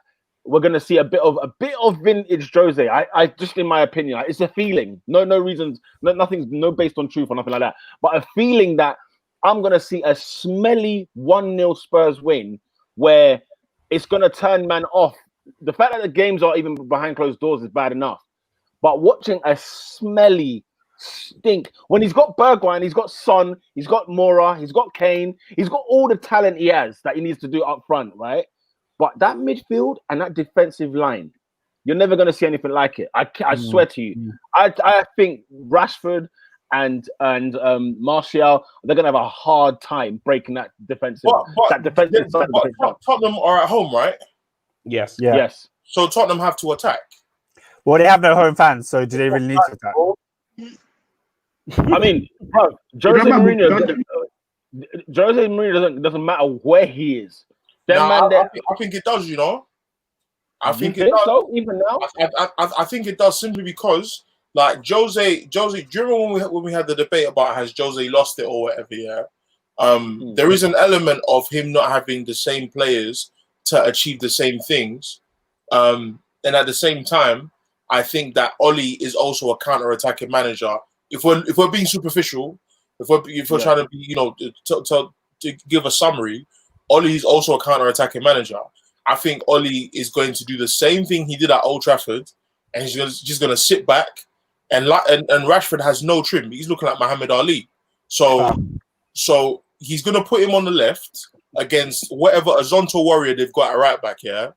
we're going to see a bit of vintage Jose. I just, in my opinion, it's a feeling. No reasons, nothing's based on truth or nothing like that. But a feeling that I'm going to see a smelly 1-0 Spurs win where it's going to turn man off. The fact that the games are even behind closed doors is bad enough. But watching a smelly stink. When he's got Bergwijn, he's got Son, he's got Mora, he's got Kane, he's got all the talent he has that he needs to do up front, right? But that midfield and that defensive line, you're never going to see anything like it. I swear to you. I think Rashford and Martial, they're going to have a hard time breaking that defensive. Tottenham are at home, right? Yes. Yeah. Yes. So Tottenham have to attack. Well, they have no home fans, so do they really need to attack? I mean, bro, Jose Mourinho doesn't matter where he is. I think it does, you know. I think it does. So, even now? I think it does simply because, like, Jose, do you remember when we had the debate about has Jose lost it or whatever, yeah? There is an element of him not having the same players to achieve the same things. And at the same time, I think that Oli is also a counter-attacking manager. If we're being superficial, if we're trying to be, you know, to give a summary, Oli is also a counter-attacking manager. I think Oli is going to do the same thing he did at Old Trafford, and he's just going to sit back. And Rashford has no trim. He's looking like Muhammad Ali. So he's going to put him on the left against whatever Azonto Warrior they've got at right back here.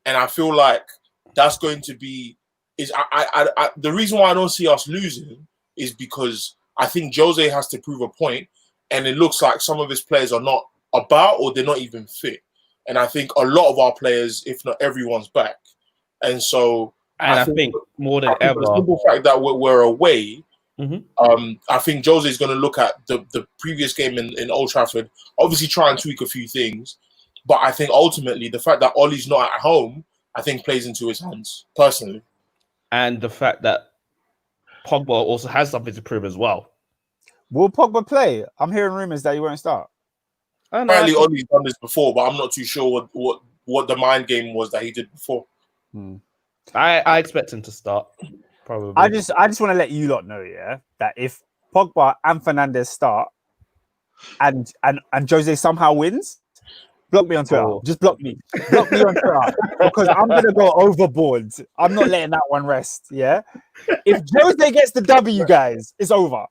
And I feel like that's going to be the reason why I don't see us losing is because I think Jose has to prove a point, and it looks like some of his players are not about or they're not even fit. And I think a lot of our players, if not everyone's back. And so I think more than ever, the simple fact that we're away, I think Jose is going to look at the previous game in Old Trafford, obviously try and tweak a few things. But I think ultimately the fact that Ollie's not at home, I think plays into his hands, personally. And the fact that Pogba also has something to prove as well. Will Pogba play? I'm hearing rumors that he won't start. Apparently, Ollie's done this before, but I'm not too sure what the mind game was that he did before. I expect him to start, probably. I just want to let you lot know, yeah, that if Pogba and Fernandes start and Jose somehow wins, block me on Twitter. Just block me. Block me on Twitter. Because I'm going to go overboard. I'm not letting that one rest, yeah? If Jose gets the W, guys, it's over.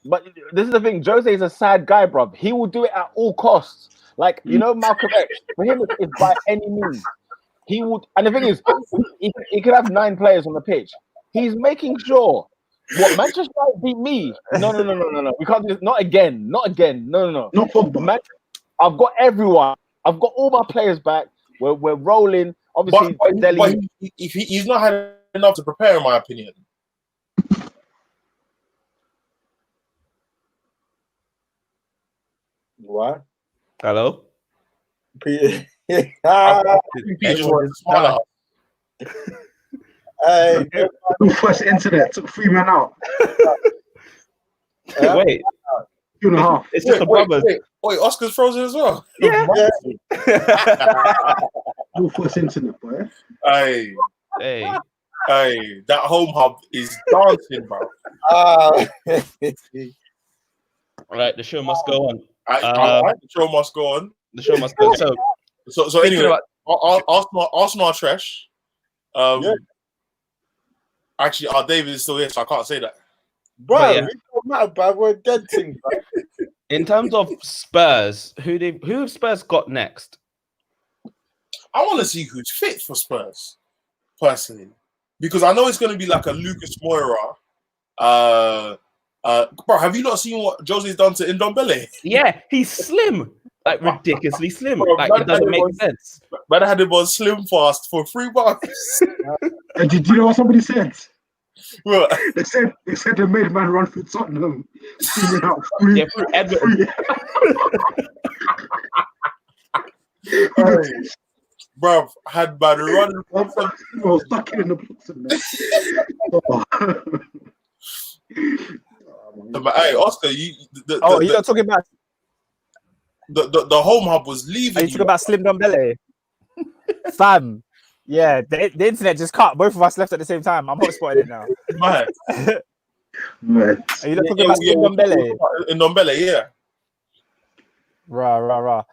But this is the thing. Jose is a sad guy, bro. He will do it at all costs. Like, you know, Malcolm X, for him, it's by any means. He would, and the thing is, he could have 9 players on the pitch. He's making sure. What, Manchester United beat me? No. We can't do this. Not again. No. Not Pogba. I've got everyone. I've got all my players back. We're rolling. Obviously, but he's not had enough to prepare, in my opinion. What? Hello? Peter. Peter just wanted to smile at us. Hey, First internet took 3 men out. Wait. 2.5. It's just the brothers. Wait, Oscar's frozen as well. Yeah. First internet, boy. Hey, that home hub is dancing, bro. All right, the show must go on. The show must go on. The show must go. So anyway, Arsenal are trash. Actually, our David is still here, so I can't say that. Bro, But it don't matter, bro. We're a dead team, bro. In terms of Spurs, who have Spurs got next? I want to see who's fit for Spurs, personally, because I know it's going to be like a Lucas Moura. Bro, have you not seen what Jose's done to Ndombele? Yeah, he's slim, like ridiculously slim. Bro, Like it doesn't make sense. But I had him on Slim Fast for $3. And did you know what somebody said? Well, They said they made man run through Tottenham, stealing out free. Yeah, for Everton. Bro, had man running. I was stuck in the blocks in there. But hey, Oscar, you're not talking about. The home hub was leaving. Are you talking about Slim Ndombele? Fam. Yeah, the internet just cut. Both of us left at the same time. I'm hotspotting it now. Man. Are you not talking about Slim Ndombele? Ndombele, yeah. Rah.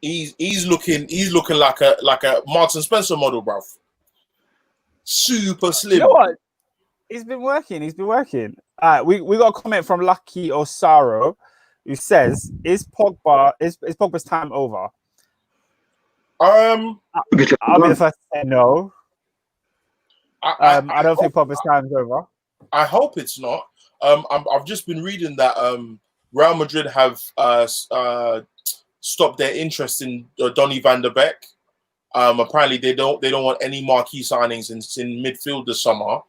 He's looking like a Martin Spencer model, bruv. Super slim. You know what? He's been working. We got a comment from Lucky Osaro who says, "Is Pogba's time over?" I'll be the first to say no. I don't think Pogba's time's over. I hope it's not. I've just been reading that Real Madrid have stopped their interest in Donny van der Beek. Apparently, they don't want any marquee signings in midfield this summer.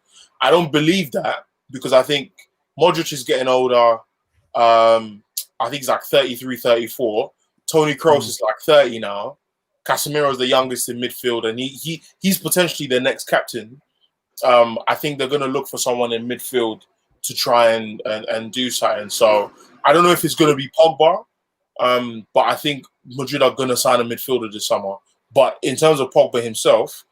I don't believe that because I think Modric is getting older. I think he's like 33, 34. Toni Kroos is like 30 now. Casemiro is the youngest in midfield, and he's potentially their next captain. I think they're going to look for someone in midfield to try and do something. So I don't know if it's going to be Pogba, but I think Madrid are going to sign a midfielder this summer. But in terms of Pogba himself,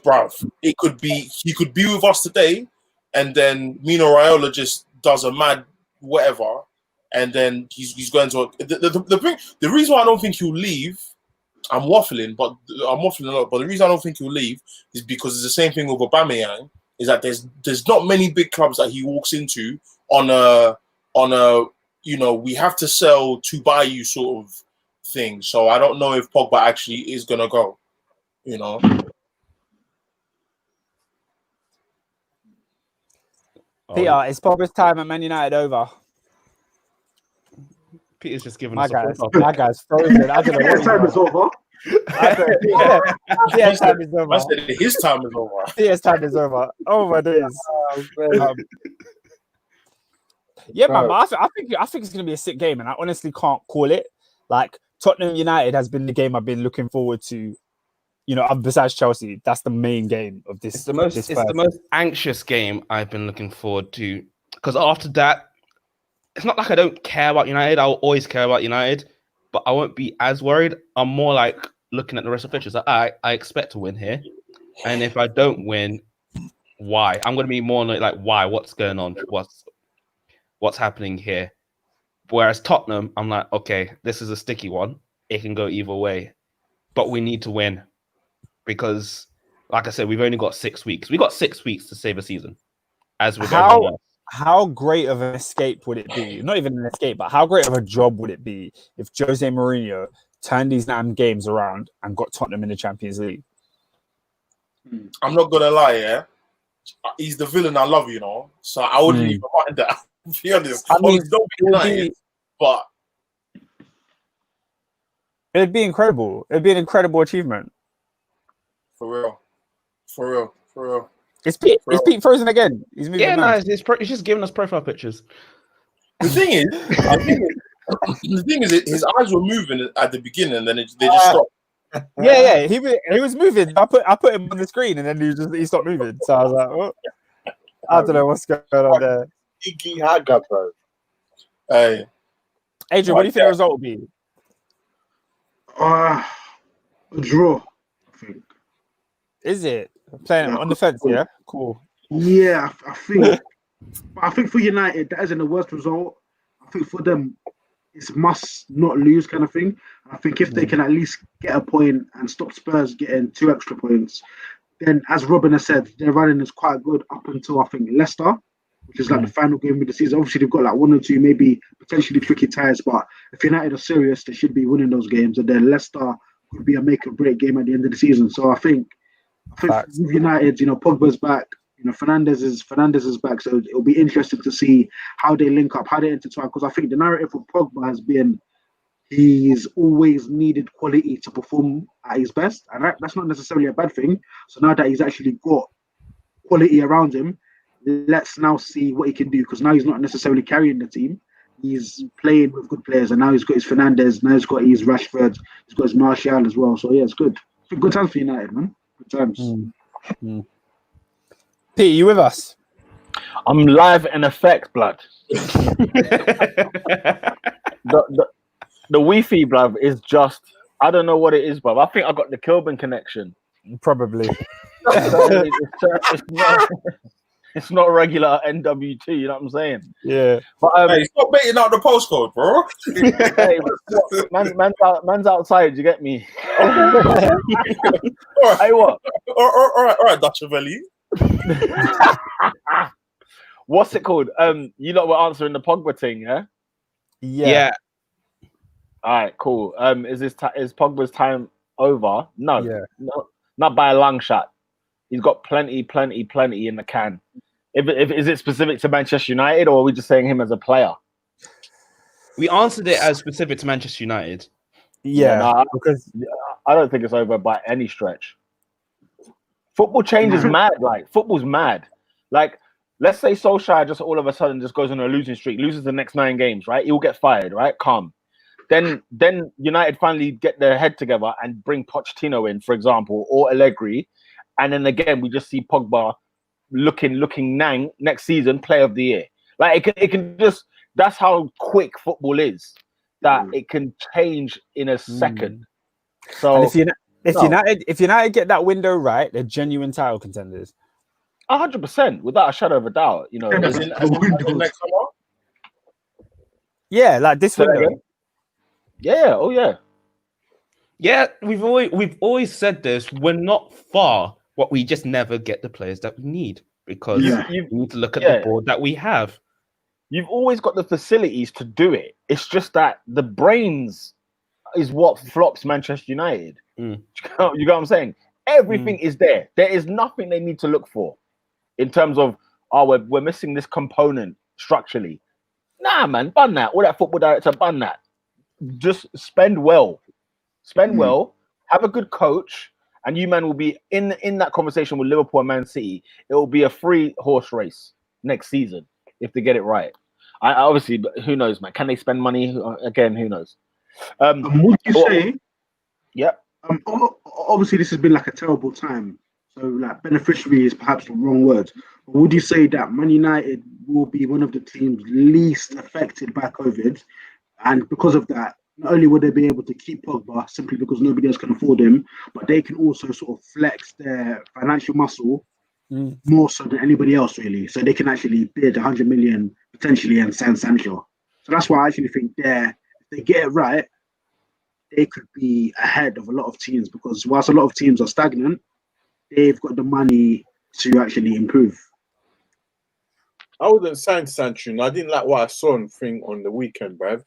bruv, he could be with us today, and then Mino Raiola just does a mad whatever, and then he's going to the reason why I don't think he'll leave. I'm waffling a lot, but the reason I don't think he'll leave is because it's the same thing with Aubameyang. Is that there's not many big clubs that he walks into on a we have to sell to buy you sort of thing. So I don't know if Pogba actually is gonna go. Peter, is Pogba's time at Man United over? Peter's just giving my us my guy's frozen. I don't know what time is over. Peter's time is over. I said his time is over. Peter's time is over. Oh my days. Yeah, man. I think it's gonna be a sick game, and I honestly can't call it. Like Tottenham United has been the game I've been looking forward to. Besides Chelsea, that's the main game of this. It's the most anxious game I've been looking forward to, because after that, it's not like I don't care about United. I'll always care about United, but I won't be as worried. I'm more like looking at the rest of the fixtures. Like, I expect to win here, and if I don't win, why? I'm going to be more like why? What's going on? What's happening here? Whereas Tottenham, I'm like, okay, this is a sticky one. It can go either way, but we need to win because, like I said, we've only got 6 weeks. We got 6 weeks to save a season. As with everyone else. How great of an escape would it be? Not even an escape, but how great of a job would it be if Jose Mourinho turned these damn games around and got Tottenham in the Champions League? I'm not gonna lie, yeah. He's the villain I love, so I wouldn't even mind that. To be honest, but it'd be incredible. It'd be an incredible achievement. For real. Is Pete frozen again? He's moving. Yeah, no, he's just giving us profile pictures. The thing is, his eyes were moving at the beginning, and then they just stopped. Yeah, he was moving. I put him on the screen, and then he stopped moving. So I was like, what? I don't know what's going on there. Geeky Haga, bro. Hey, Adrian, what do you think the result will be? A draw, I think. Is it playing on the fence? Yeah, cool. Yeah, I think for United that isn't the worst result. I think for them it's must not lose kind of thing. I think if they can at least get a point and stop Spurs getting 2 extra points, then as Robin has said, their running is quite good up until I think Leicester, which is like the final game of the season. Obviously they've got like 1 or 2 maybe potentially tricky ties, but if United are serious, they should be winning those games, and then Leicester could be a make or break game at the end of the season. So I think with United, Pogba's back, Fernandes is back, so it'll be interesting to see how they link up, how they intertwine. Because I think the narrative of Pogba has been he's always needed quality to perform at his best, and that's not necessarily a bad thing. So now that he's actually got quality around him, let's now see what he can do. Because now he's not necessarily carrying the team; he's playing with good players, and now he's got his Fernandes, now he's got his Rashford, he's got his Martial as well. So yeah, it's good. Good times for United, man. Good times. Pete, you with us? I'm live in effect, blood. The Wi-Fi, bruv, is just, I don't know what it is, bruv. I think I got the Kilburn connection. Probably. It's not regular NWT, you know what I'm saying? Yeah. But hey, stop baiting out the postcode, bro. Hey, man's outside, you get me? All right. Hey, what? All right, Dutch Valley. What's it called? You lot were answering the Pogba thing, yeah? Yeah. All right, cool. Is Pogba's time over? No, Yeah. no, not by a long shot. He's got plenty in the can. If is it specific to Manchester United, or are we just saying him as a player? We answered it as specific to Manchester United. Yeah, because I don't think it's over by any stretch. Football changes mad. Like football's mad. Like let's say Solskjaer just all of a sudden just goes on a losing streak, loses the next 9 games, right? He'll get fired, right? Calm. Then United finally get their head together and bring Pochettino in, for example, or Allegri, and then again we just see Pogba looking nang next season, player of the year. Like it can just, that's how quick football is, that it can change in a second. So and if United get that window right, they're genuine title contenders. 100%, without a shadow of a doubt. You know, next summer. Yeah, like this window. Yeah, oh yeah. Yeah, we've always said this. We're not far, but we just never get the players that we need because you need to look at the board that we have. You've always got the facilities to do it. It's just that the brains is what flops Manchester United. You know what I'm saying? Everything is there. There is nothing they need to look for in terms of, we're missing this component structurally. Nah, man, bun that. All that football director, bun that. Just spend well. Have a good coach, and you, man, will be in that conversation with Liverpool and Man City. It will be a 3-horse race next season if they get it right. I obviously, but who knows, man? Can they spend money again? Who knows? Would you say? Yeah. Obviously, this has been like a terrible time. So, like, beneficiary is perhaps the wrong word. But would you say that Man United will be one of the teams least affected by COVID? And because of that, not only will they be able to keep Pogba simply because nobody else can afford him, but they can also sort of flex their financial muscle more so than anybody else, really. So they can actually bid 100 million potentially and sign Sancho. So that's why I actually think if they get it right, they could be ahead of a lot of teams, because whilst a lot of teams are stagnant, they've got the money to actually improve. I wouldn't sign Sancho. I didn't like what I saw on thing on the weekend, bruv.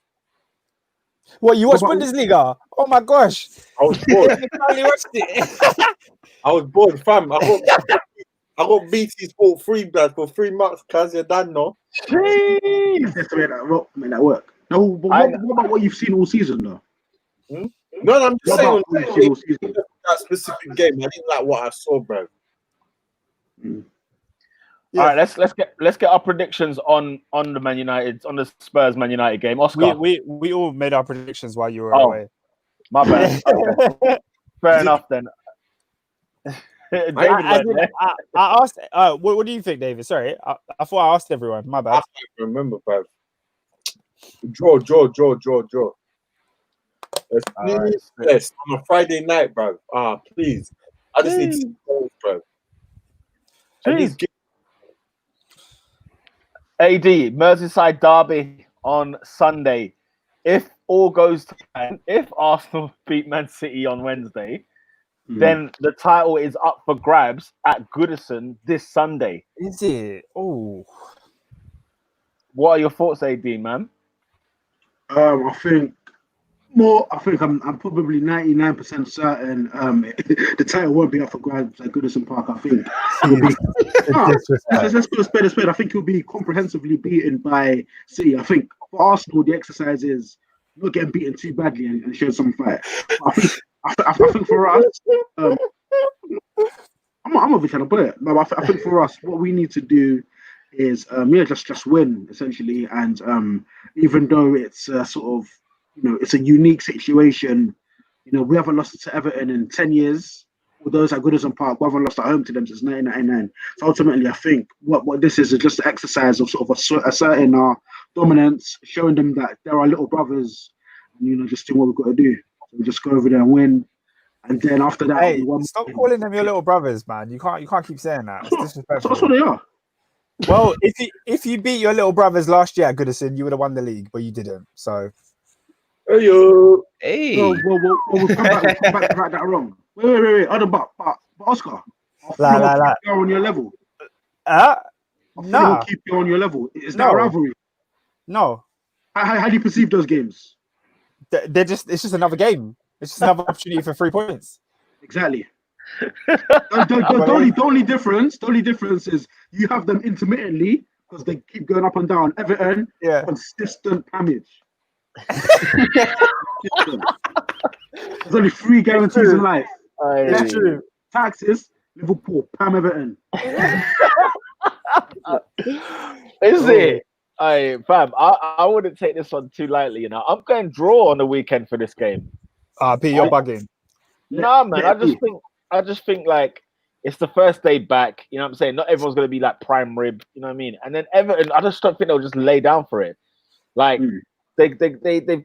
What, you watched Bundesliga? Oh my gosh. I was bored. I watched it. I was bored, fam. I got BT Sport 3, blood, for 3 months, cause you're done, no? Jeez. That's the way make that work. No, but what about what you've seen all season, though? No, I'm just saying that specific game. I didn't like what I saw, bro. All right, let's get our predictions on the Man United, on the Spurs Man United game. Oscar, we all made our predictions while you were away. My bad. Okay. Fair enough then. I asked. What do you think, David? Sorry, I thought I asked everyone. My bad. I can't remember, bro. Draw. Yes, on a Friday night, bro. Please. I just need some goals, bro. AD, Merseyside derby on Sunday. If all goes to plan, if Arsenal beat Man City on Wednesday, then the title is up for grabs at Goodison this Sunday. Is it? Oh. What are your thoughts, AD, man? I think I'm probably 99% certain the title won't be up for grabs at Goodison Park. I think let's put a spade a spade. I think he'll be comprehensively beaten by City. I think for Arsenal, the exercise is not getting beaten too badly and showing some fight. I think for us, I'm obviously trying to put it. No, I think for us, what we need to do is just win essentially. And even though it's sort of, it's a unique situation. We haven't lost to Everton in 10 years. With those at Goodison Park, we haven't lost at home to them since 1999. So ultimately, I think what this is just an exercise of sort of asserting our dominance, showing them that they're our little brothers, and just doing what we've got to do. So we just go over there and win. And then after that, hey, stop calling them your little brothers, man. You can't keep saying that. It's disrespectful. That's what they are. Well, if you beat your little brothers last year at Goodison, you would have won the league, but you didn't. So. Hey yo. Hey. We'll come back to right that wrong. Wait. But Oscar, like. on your level. I feel Nah. they will keep you on your level. Is that a rivalry? No. How do you perceive those games? They're just. It's just another game. It's just another opportunity for 3 points. Exactly. The only difference is you have them intermittently because they keep going up and down. Everton, consistent damage. There's only 3 guarantees in life. It's true. Taxes, Liverpool, Pam Everton. Is it? Hey, fam, I wouldn't take this one too lightly. You know, I'm going draw on the weekend for this game. P, you're bugging. Nah, man. I just think like it's the first day back. You know what I'm saying? Not everyone's gonna be like prime rib. You know what I mean? And then Everton, I just don't think they'll just lay down for it. Like they've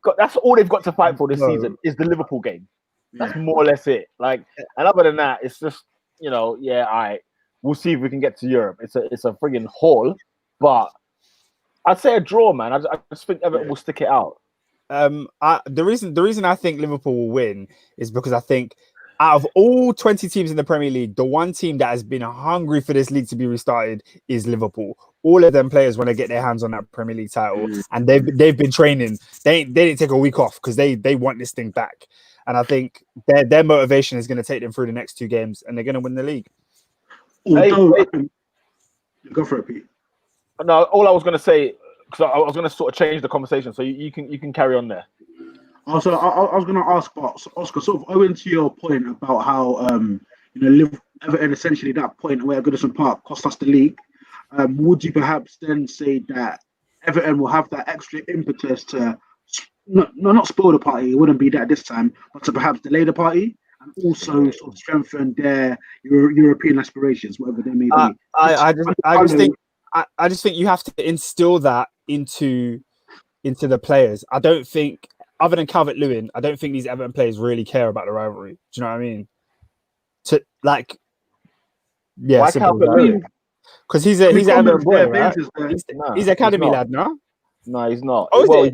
got, that's all they've got to fight for this season is the Liverpool game. That's more or less it. Like, and other than that, it's just, you know, all right. We'll see if we can get to Europe. It's a friggin' haul, but I'd say a draw, man. I just think Everton will stick it out. The reason I think Liverpool will win is because I think out of all 20 teams in the Premier League, the one team that has been hungry for this league to be restarted is Liverpool. All of them players want to get their hands on that Premier League title, and they've been training. They didn't take a week off because they want this thing back. And I think their motivation is going to take them through the next 2 games, and they're going to win the league. Go for it, Pete. No, all I was going to say, because I was going to sort of change the conversation, so you can carry on there. Also, I was going to ask, Oscar, sort of owing to your point about how Everton essentially that point where Goodison Park cost us the league. Would you perhaps then say that Everton will have that extra impetus to not spoil the party? It wouldn't be that this time, but to perhaps delay the party and also sort of strengthen their European aspirations, whatever they may be. I just think you have to instill that into the players. I don't think, other than Calvert-Lewin, I don't think these Everton players really care about the rivalry. Do you know what I mean? Why Calvert-Lewin? Because he's an Everton boy, right? He's academy lad, no? No, he's not. Oh,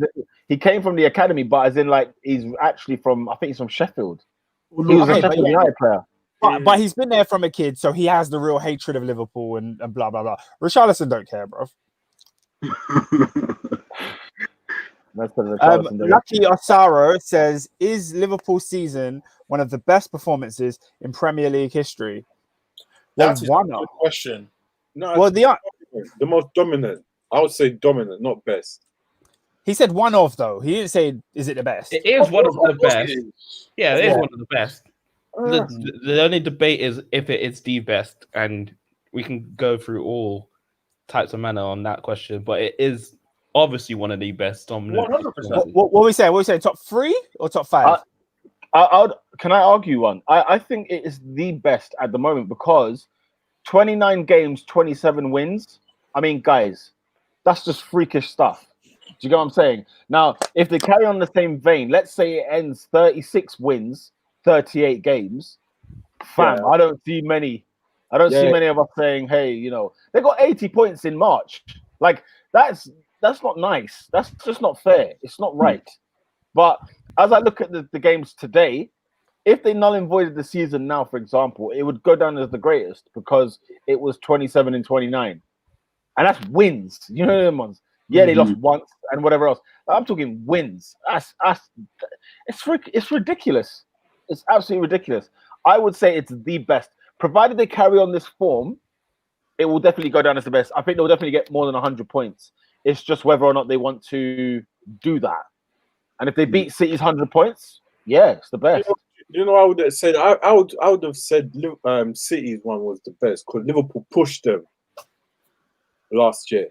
he came from the academy, but as in like he's actually from, I think he's from Sheffield. He was a Sheffield United player. But he's been there from a kid, so he has the real hatred of Liverpool and blah, blah, blah. Richarlison don't care, bro. Lucky Osaro says, is Liverpool's season one of the best performances in Premier League history? That's a good question. No, well, the most dominant. I would say dominant, not best. He said one of, though. He didn't say, is it the best? It is one of the best. Yeah, it is one of the best. The only debate is if it is the best, and we can go through all types of manner on that question, but it is obviously one of the best dominant. What we say? What we say? Top 3 or top 5? Can I argue one? I think it is the best at the moment because 29 games, 27 wins. I mean, guys, that's just freakish stuff. Do you get what I'm saying? Now, if they carry on the same vein, let's say it ends 36 wins, 38 games. Fam, I don't see many. I don't see many of us saying, "Hey, you know, they got 80 points in March." Like that's not nice. That's just not fair. It's not right. But as I look at the games today, if they null and voided the season now, for example, it would go down as the greatest because it was 27 and 29, and that's wins. You know them ones. Yeah, they lost once and whatever else. I'm talking wins. It's ridiculous. It's absolutely ridiculous. I would say it's the best. Provided they carry on this form, it will definitely go down as the best. I think they'll definitely get more than 100 points. It's just whether or not they want to do that. And if they beat City's 100 points, yeah, it's the best. You know, I would have said I would have said City's one was the best because Liverpool pushed them last year.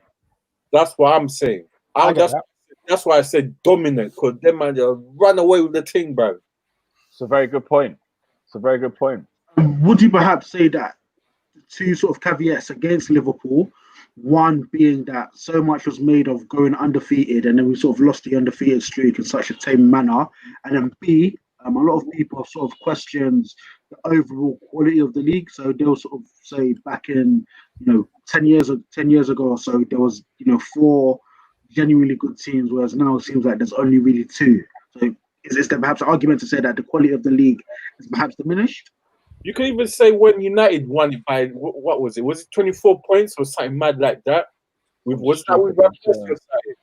That's what I'm saying. That's why I said dominant because them man run away with the thing, bro. It's a very good point. Would you perhaps say that 2 sort of caveats against Liverpool? One being that so much was made of going undefeated, and then we sort of lost the undefeated streak in such a tame manner. And then B, a lot of people have sort of questioned the overall quality of the league. So they'll sort of say back in 10 years ago or so, there was 4 genuinely good teams, whereas now it seems like there's only really 2. So is there perhaps an argument to say that the quality of the league is perhaps diminished? You can even say when United won it by what was it? Was it 24 points or something mad like that? Was that with Manchester side?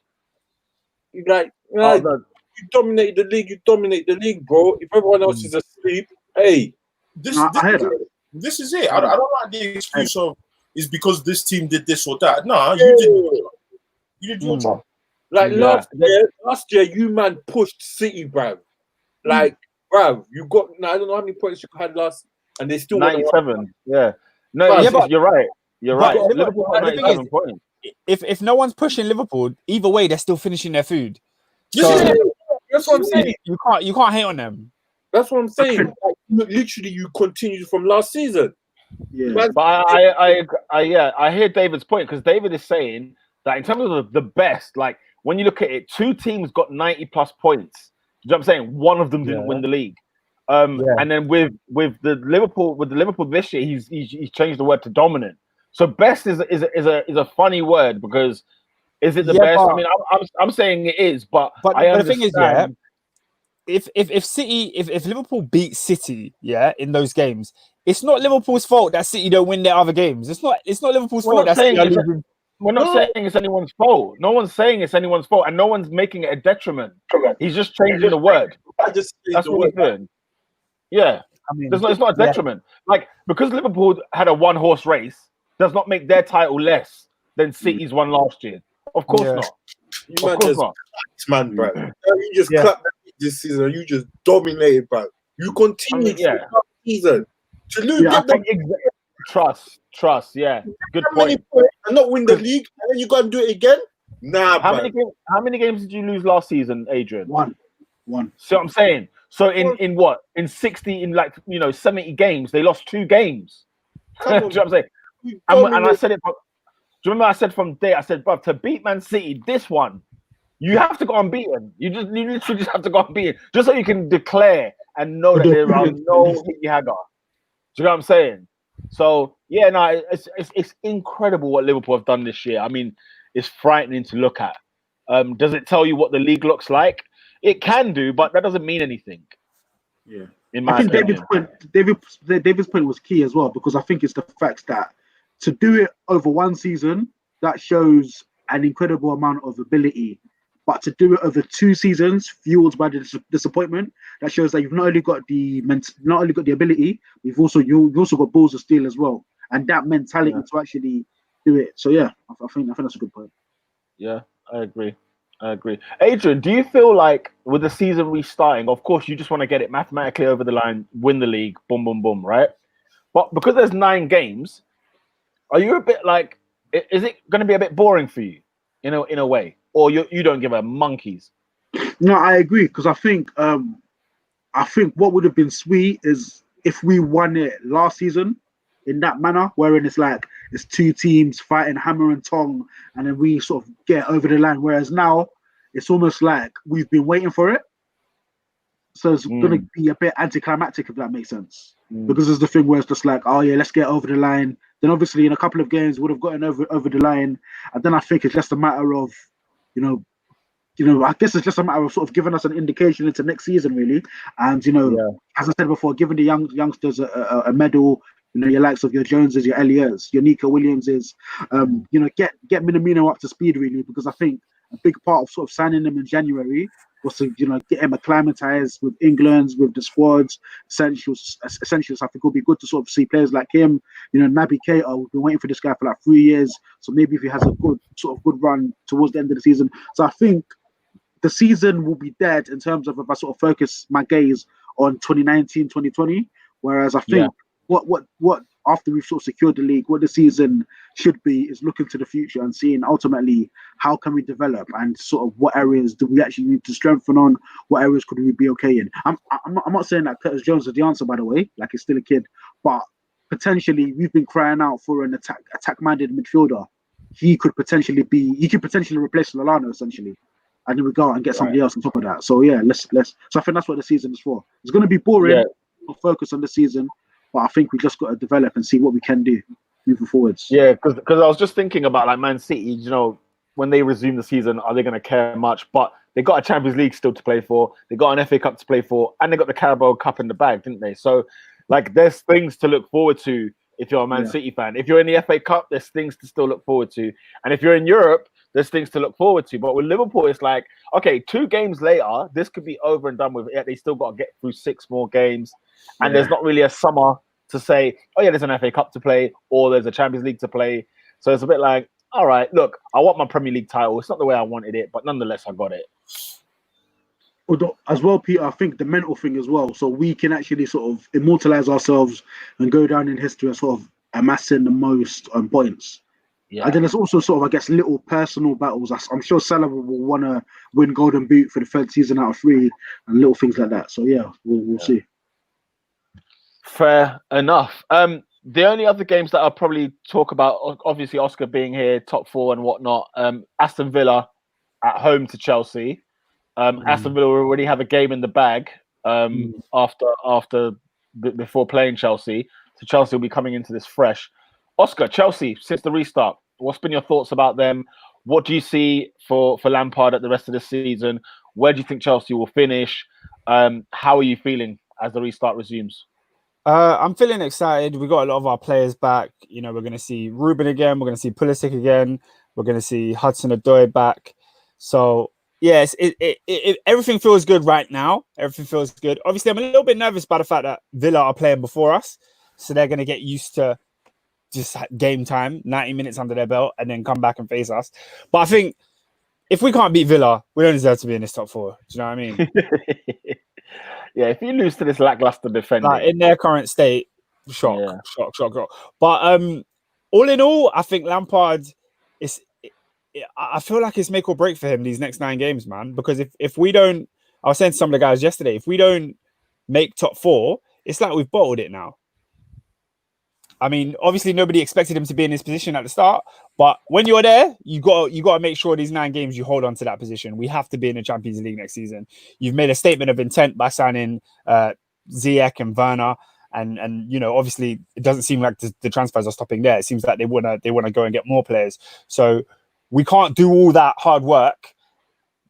You you dominate the league. You dominate the league, bro. If everyone else is asleep, hey, this is it. I don't like the excuse of is because this team did this or that. Nah, you did your job. Like last year, you man pushed City, bruv. Like, bruv, you got. I don't know how many points you had last, and they still 97. Yeah, no, but you're right. You're right. Liverpool got 97 points. If no one's pushing Liverpool, either way, they're still finishing their food. So, that's what I'm saying. You can't hate on them. That's what I'm saying. Like, literally, you continued from last season. Yeah, but I hear David's point, because David is saying that in terms of the best, like when you look at it, 2 teams got 90+ points. You know what I'm saying? One of them didn't win the league. And then with the Liverpool this year, he's changed the word to dominant. So best is a funny word, because is it the best? I mean, I'm saying it is, but I understand. The thing is, if Liverpool beat City, in those games, it's not Liverpool's fault that City don't win their other games. It's not Liverpool's fault that City are losing. We're not saying it's anyone's fault. No one's saying it's anyone's fault, and no one's making it a detriment. He's just changing the word. That's what he's doing. Yeah, I mean, it's not a detriment. Like, because Liverpool had a 1-horse race does not make their title less than City's one last year. Of course not. Of course not. Man, bro. You just clapped this season. You just dominated, bro. You continued last season to lose. Trust. Yeah, good point. And not win the league, and then you got to do it again. Nah, how many games did you lose last season, Adrian? One. So I'm saying. So in what? In 70 games, they lost 2 games. Do you know what I'm saying? And I said it. Do you remember I said from day? I said, bro, to beat Man City, this one, you have to go unbeaten. You literally just have to go unbeaten, just so you can declare and know that there are no Hickey Hagar. Do you know what I'm saying? So it's incredible what Liverpool have done this year. I mean, it's frightening to look at. Does it tell you what the league looks like? It can do, but that doesn't mean anything. Yeah, in my opinion. David's point was key as well, because I think it's the fact that to do it over one season, that shows an incredible amount of ability. But to do it over 2 seasons, fueled by the disappointment, that shows that you've not only got the ability, you've also got balls of steel as well, and that mentality to actually do it. So I think that's a good point. Yeah, I agree. Adrian, do you feel like with the season restarting, of course, you just want to get it mathematically over the line, win the league, boom, boom, boom, right? But because there's 9 games, are you a bit like, is it going to be a bit boring for you, in a way, or you don't give a monkeys? No, I agree, because I think what would have been sweet is if we won it last season in that manner, wherein it's 2 teams fighting hammer and tong, and then we sort of get over the line. Whereas now it's almost like we've been waiting for it, so it's going to be a bit anticlimactic, if that makes sense. Because it's the thing where it's just like, oh yeah, let's get over the line. Then obviously in a couple of games would have gotten over the line, and then I think it's just a matter of, I guess it's just a matter of sort of giving us an indication into next season, really. And as I said before, giving the youngsters a medal. Your likes of your Joneses, your Elliots, your Nico Williamses, get Minamino up to speed, really, because I think a big part of sort of signing them in January was to, get him acclimatized with England, with the squads, essentials. I think it'll be good to sort of see players like him. Naby Keita, we've been waiting for this guy for 3 years, so maybe if he has a good run towards the end of the season. So I think the season will be dead in terms of if I sort of focus my gaze on 2019, 2020, whereas I think what after we've sort of secured the league, what the season should be is looking to the future and seeing ultimately how can we develop and sort of what areas do we actually need to strengthen on, what areas could we be okay in. I'm not saying that Curtis Jones is the answer, by the way, like he's still a kid, but potentially we've been crying out for an attack-minded midfielder. He could potentially replace Lallana essentially, and then we go out and get somebody else on top of that. So so I think that's what the season is for. It's going to be boring. We'll focus on the season. But I think we just got to develop and see what we can do moving forwards. Yeah, because I was just thinking about Man City, when they resume the season, are they going to care much? But they got a Champions League still to play for. They got an FA Cup to play for, and they got the Carabao Cup in the bag, didn't they? So Like there's things to look forward to if you're a Man City fan. If you're in the FA Cup, there's things to still look forward to. And if you're in Europe, there's things to look forward to. But with Liverpool, it's like, okay, 2 games later, this could be over and done with. Yet they still got to get through 6 more games. And there's not really a summer to say, oh yeah, there's an FA Cup to play or there's a Champions League to play. So it's a bit like, all right, look, I want my Premier League title. It's not the way I wanted it, but nonetheless, I got it. Although, as well, Peter, I think the mental thing as well. So we can actually sort of immortalize ourselves and go down in history as sort of amassing the most points. Yeah. And then there's also sort of, I guess, little personal battles. I'm sure Salah will want to win Golden Boot for the 3rd season out of 3 and little things like that. So yeah, we'll see. Fair enough. The only other games that I'll probably talk about, obviously Oscar being here, top 4 and whatnot. Aston Villa at home to Chelsea. Aston Villa already have a game in the bag before playing Chelsea. So Chelsea will be coming into this fresh. Oscar, Chelsea, since the restart, what's been your thoughts about them? What do you see for Lampard at the rest of the season? Where do you think Chelsea will finish? How are you feeling as the restart resumes? I'm feeling excited. We got a lot of our players back. You know, we're going to see Ruben again. We're going to see Pulisic again. We're going to see Hudson-Odoi back. So, yes, everything feels good right now. Everything feels good. Obviously, I'm a little bit nervous by the fact that Villa are playing before us. So they're going to get used to just game time, 90 minutes under their belt, and then come back and face us. But I think if we can't beat Villa, we don't deserve to be in this top 4. Do you know what I mean? Yeah, if you lose to this lackluster defender, like in their current state, shock. But all in all, I think Lampard is. I feel like it's make or break for him these next 9 games, man. Because if we don't, I was saying to some of the guys yesterday, if we don't make top 4, it's like we've bottled it now. I mean, obviously nobody expected him to be in this position at the start, but when you're there, you got to make sure these 9 games you hold on to that position. We have to be in the Champions League next season. You've made a statement of intent by signing Ziyech and Werner, and you know, obviously it doesn't seem like the transfers are stopping there. It seems like they want to go and get more players. So we can't do all that hard work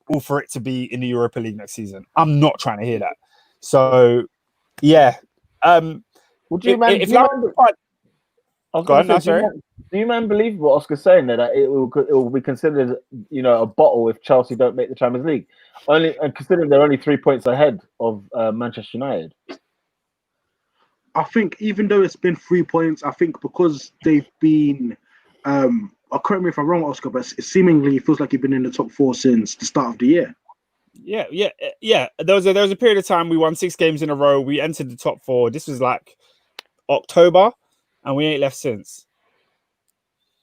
all for it to be in the Europa League next season. I'm not trying to hear that. So yeah, would you man? Do you man believe what Oscar's saying there, that it will be considered, you know, a bottle if Chelsea don't make the Champions League? And considering they're only 3 points ahead of Manchester United. I think even though it's been 3 points, I think because they've been, correct me if I'm wrong, Oscar, but it seemingly feels like you've been in the top 4 since the start of the year. Yeah. There was a period of time we won 6 games in a row. We entered the top 4. This was like October, and we ain't left since.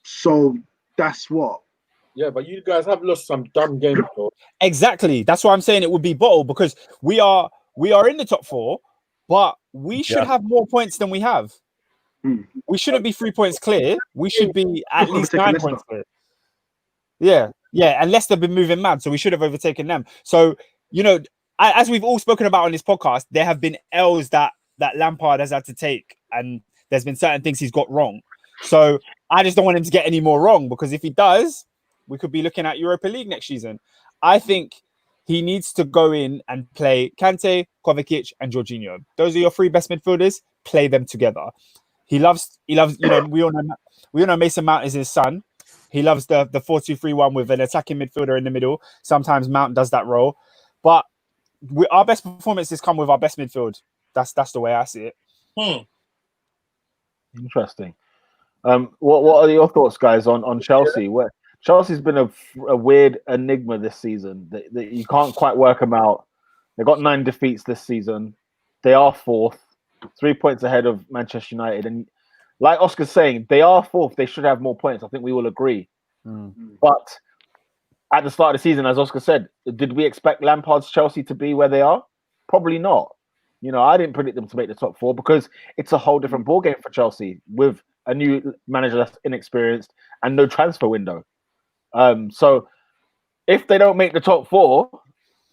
So that's what. Yeah, but you guys have lost some dumb games, though. Exactly. That's why I'm saying it would be bottled, because we are in the top 4, but we should have more points than we have. We shouldn't be 3 points clear. We should be at least 9 points clear. Yeah, unless they've been moving mad, so we should have overtaken them. So, you know, as we've all spoken about on this podcast, there have been L's that Lampard has had to take, and there's been certain things he's got wrong. So I just don't want him to get any more wrong, because if he does, we could be looking at Europa League next season. I think he needs to go in and play Kante, Kovacic, and Jorginho. Those are your 3 best midfielders. Play them together. He loves. You know, we all know Mason Mount is his son. He loves the 4-2-3-1 with an attacking midfielder in the middle. Sometimes Mount does that role, but our best performances come with our best midfield. That's the way I see it. Interesting. What are your thoughts, guys, on Chelsea? Where Chelsea's been a weird enigma this season. That you can't quite work them out. They got 9 defeats this season. They are 4th, 3 points ahead of Manchester United. And like Oscar's saying, they are 4th. They should have more points. I think we all agree. But at the start of the season, as Oscar said, did we expect Lampard's Chelsea to be where they are? Probably not. You know, I didn't predict them to make the top 4, because it's a whole different ballgame for Chelsea with a new manager that's inexperienced and no transfer window. So if they don't make the top 4,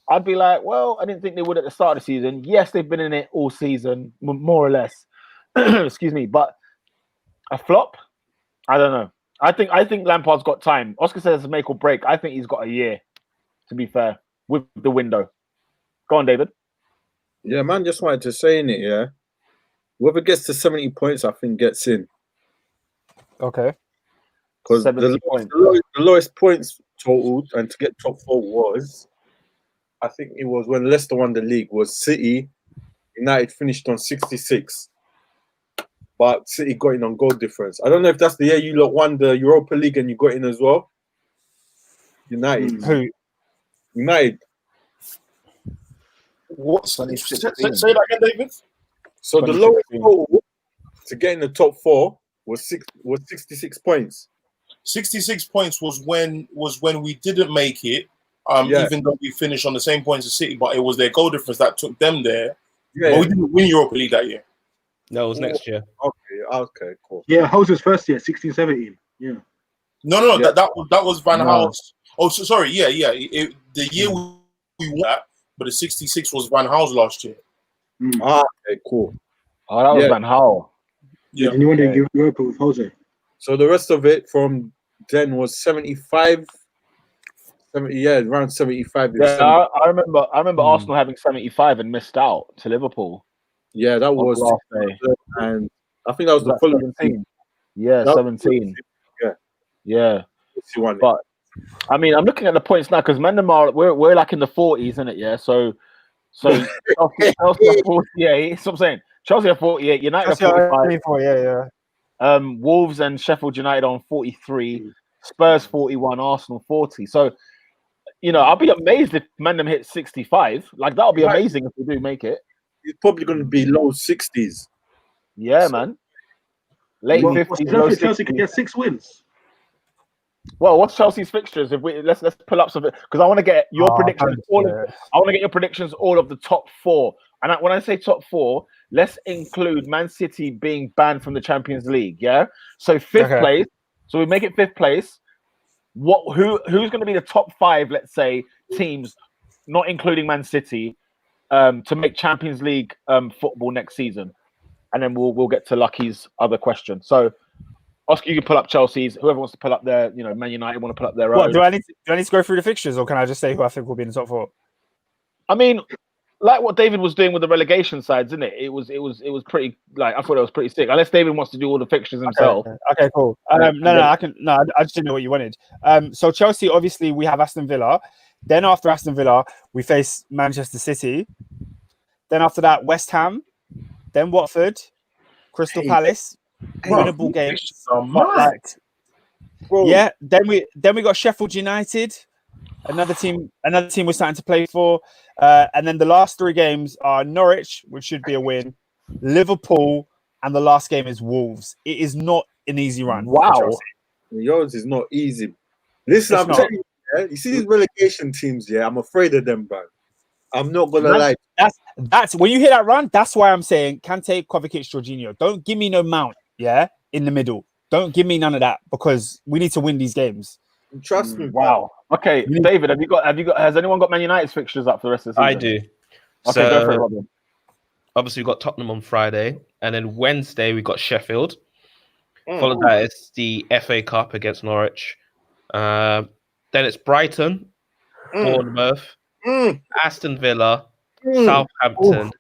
I'd be like, well, I didn't think they would at the start of the season. Yes, they've been in it all season, more or less. Excuse me, but a flop? I don't know. I think Lampard's got time. Oscar says make or break. I think he's got a year, to be fair, with the window. Go on, David. Yeah, man, just wanted to say in it, Whoever gets to 70 points, I think gets in. Okay. Because the 70 points. lowest points totaled and to get top 4 was, I think it was when Leicester won the league, was City. United finished on 66. But City got in on goal difference. I don't know if that's the year you lot won the Europa League and you got in as well. United. Who? United. What? Say 2016. that again, David. So the lowest total to get in the top 4 was 66 points. 66 points was when we didn't make it. Yeah. Even though we finished on the same points as City, but it was their goal difference that took them there. Yeah. But we didn't win Europa League that year. No, it was next year. Okay, cool. Yeah, Jose's first year, 16-17. Yeah. No, Yeah. that was Van No. Gaal's. Oh, sorry, yeah. The year we won that, but the 66 was Van Gaal's last year. Okay, cool. Oh, that was Yeah. Van Gaal. Yeah. And you won the Europa with Jose. So the rest of it from then was 75. 70, yeah, around 75. Yeah, I remember Arsenal having 75 and missed out to Liverpool. Yeah, that on the was last day. and I think that was Was the full 17? Yeah, That was 17. yeah. Yeah. He won it. But I mean, I'm looking at the points now because Mandemar, we're like in the 40s, isn't it? Yeah. So Chelsea are 48. That's what I'm saying. Chelsea are 48. United are 45. Wolves and Sheffield United on 43. Spurs 41. Arsenal 40. So, I'll be amazed if Mandem hits 65. Like that'll be amazing if we do make it. It's probably going to be low 60s. Yeah, man. Late 50s, low 60s. Chelsea can get 6 wins. Well, what's Chelsea's fixtures? If we let's pull up something because I want to get your predictions. I want to get your predictions all of the top 4. And when I say top 4, let's include Man City being banned from the Champions League. Yeah. So 5th place. So we make it 5th place. Who's going to be the top 5? Let's say teams, not including Man City, to make Champions League football next season, and then we'll get to Lucky's other question. So. Oscar, you can pull up Chelsea's. Whoever wants to pull up their, Man United want to pull up their own. Do I need to go through the fixtures, or can I just say who I think will be in the top 4? I mean, like what David was doing with the relegation sides, isn't it? It was pretty. Like I thought it was pretty sick. Unless David wants to do all the fixtures himself. Okay, cool. I just didn't know what you wanted. So Chelsea, obviously, we have Aston Villa. Then after Aston Villa, we face Manchester City. Then after that, West Ham. Then Watford, Crystal Palace. Winnable games. Yeah. Then we got Sheffield United, another team we're starting to play for, and then the last 3 games are Norwich, which should be a win, Liverpool, and the last game is Wolves. It is not an easy run. Wow, yours is not easy. Listen, I'm telling you, you see these relegation teams. Yeah, I'm afraid of them, bro. I'm not gonna lie. That's when you hear that run. That's why I'm saying Kante, Kovacic, Jorginho. Don't give me no Mount. Yeah, in the middle. Don't give me none of that because we need to win these games. Trust me. Wow. Okay, David, have you got? Has anyone got Man United's fixtures up for the rest of the season? I do. Okay, go for it, Robin. Obviously, we got Tottenham on Friday, and then Wednesday we got Sheffield. Followed that is the FA Cup against Norwich. Then it's Brighton, Bournemouth, Aston Villa, Southampton.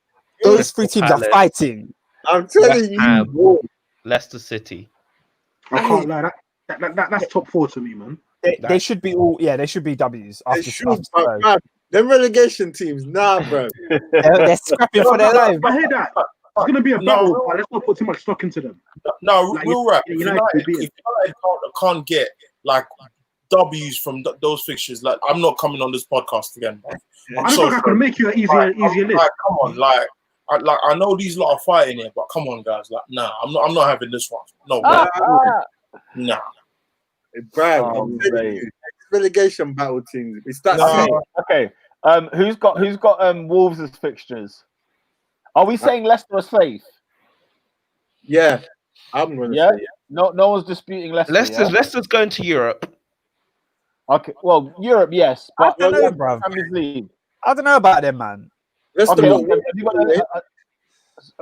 Those 3 teams are fighting. I'm telling you, Leicester City. I can't lie. That's top 4 to me, man. They should be all. Yeah, they should be W's. Them relegation teams, nah, bro. They're scrapping for their life. I hear that. It's gonna be a battle, but let's not put too much stock into them. No, Like, real rap. United If United can't get like W's from those fixtures, like I'm not coming on this podcast again. Bro. I don't think I can make you an easier list. Like, come on, I know these lot are fighting here, but come on, guys. Like, nah, I'm not having this one. No, nah. Bro, relegation battle teams. It's that. Okay. Who's got Wolves' fixtures? Are we saying Leicester are safe? Yeah, I'm gonna say No one's disputing Leicester. Leicester's going to Europe. Okay, well, Europe, yes, but I don't know, bro. Champions League. I don't know about them, man. Leicester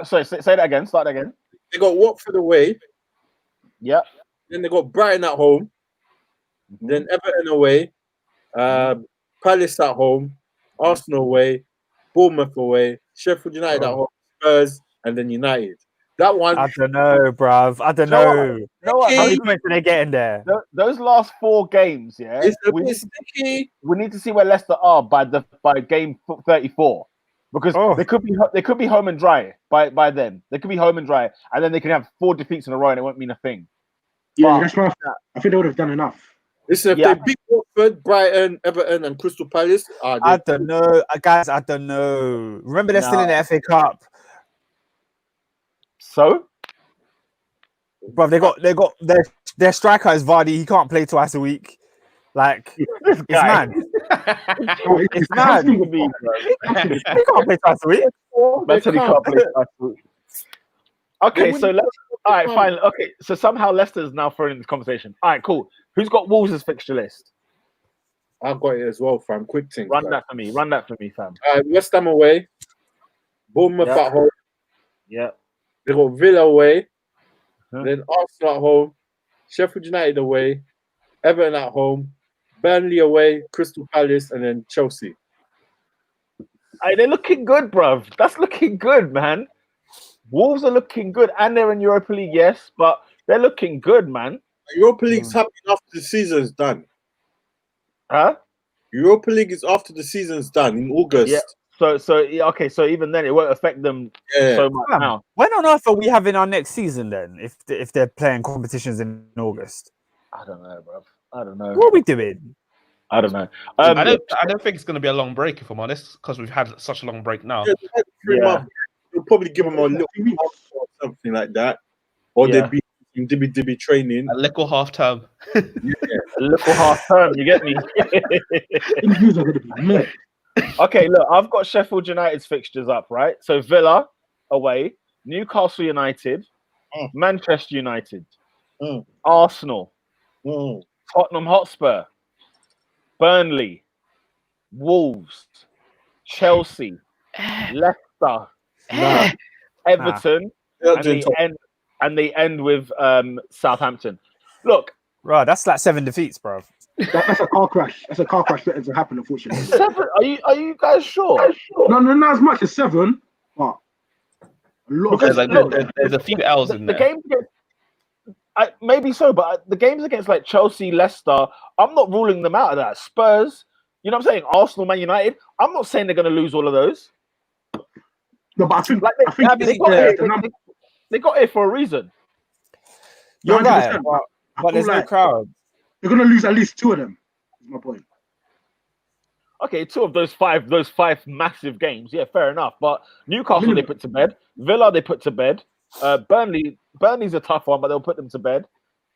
sorry, say that again. Start again. They got Watford away. Yeah. Then they got Brighton at home. Then Everton away. Palace at home. Arsenal away. Bournemouth away. Sheffield United at home. Spurs and then United. That one. I don't know, bruv. I don't know. How many points are they getting there? Those last 4 games, yeah. It's a bit sticky. We need to see where Leicester are by game 34, because they could be home and dry by then. They could be home and dry, and then they can have 4 defeats in a row, and it won't mean a thing. Yeah, that's right. I think they would have done enough. Listen, if they beat Watford, Brighton, Everton, and Crystal Palace, I don't know, guys. I don't know. Remember, they're still in the FA Cup. So, bro, they got their striker is Vardy. He can't play twice a week. Like, it's mad. It's mad. He can't play twice a week. That's he can't play twice a week. Okay, so let's. All right, fine. Okay, so somehow Leicester's now thrown in this conversation. All right, cool. Who's got Wolves' fixture list? I've got it as well, fam. Quick thing. Run that for me, fam. West Ham away, Bournemouth at home. Yeah. They got Villa away, then Arsenal at home, Sheffield United away, Everton at home, Burnley away, Crystal Palace, and then Chelsea. Hey, they're looking good, bruv. That's looking good, man. Wolves are looking good, and they're in Europa League, yes, but they're looking good, man. Europa League's happening after the season's done. Huh? Europa League is after the season's done in August. Yeah. So even then, it won't affect them so much now. When on earth are we having our next season then? If they're playing competitions in August, I don't know, bruv. I don't know. What are we doing? I don't know. I don't think it's going to be a long break, if I'm honest, because we've had such a long break now. Yeah, 3 months. We'll probably give them a little month or something like that, or they'd be in dibby training. A little half term. A little half term. You get me? Interviews are going to be mad. Okay, look, I've got Sheffield United's fixtures up, right? So Villa away, Newcastle United, Manchester United, Arsenal, Tottenham Hotspur, Burnley, Wolves, Chelsea, Leicester, Everton, and they end with Southampton. Look, right, that's like 7 defeats, bro. That's a car crash. That's a car crash waiting to happen, unfortunately. 7? Are you guys sure? No, not as much as 7, but a lot. There's a few L's in there. The games maybe so, but the games against like Chelsea, Leicester, I'm not ruling them out of that. Spurs, you know what I'm saying? Arsenal, Man United. I'm not saying they're going to lose all of those. No, but I think they got here for a reason. You're right, but there's no crowd. They're going to lose at least 2 of them. Is my point. Okay, 2 of those 5 massive games. Yeah, fair enough. But Newcastle they put to bed. Villa they put to bed. Burnley's a tough one, but they'll put them to bed.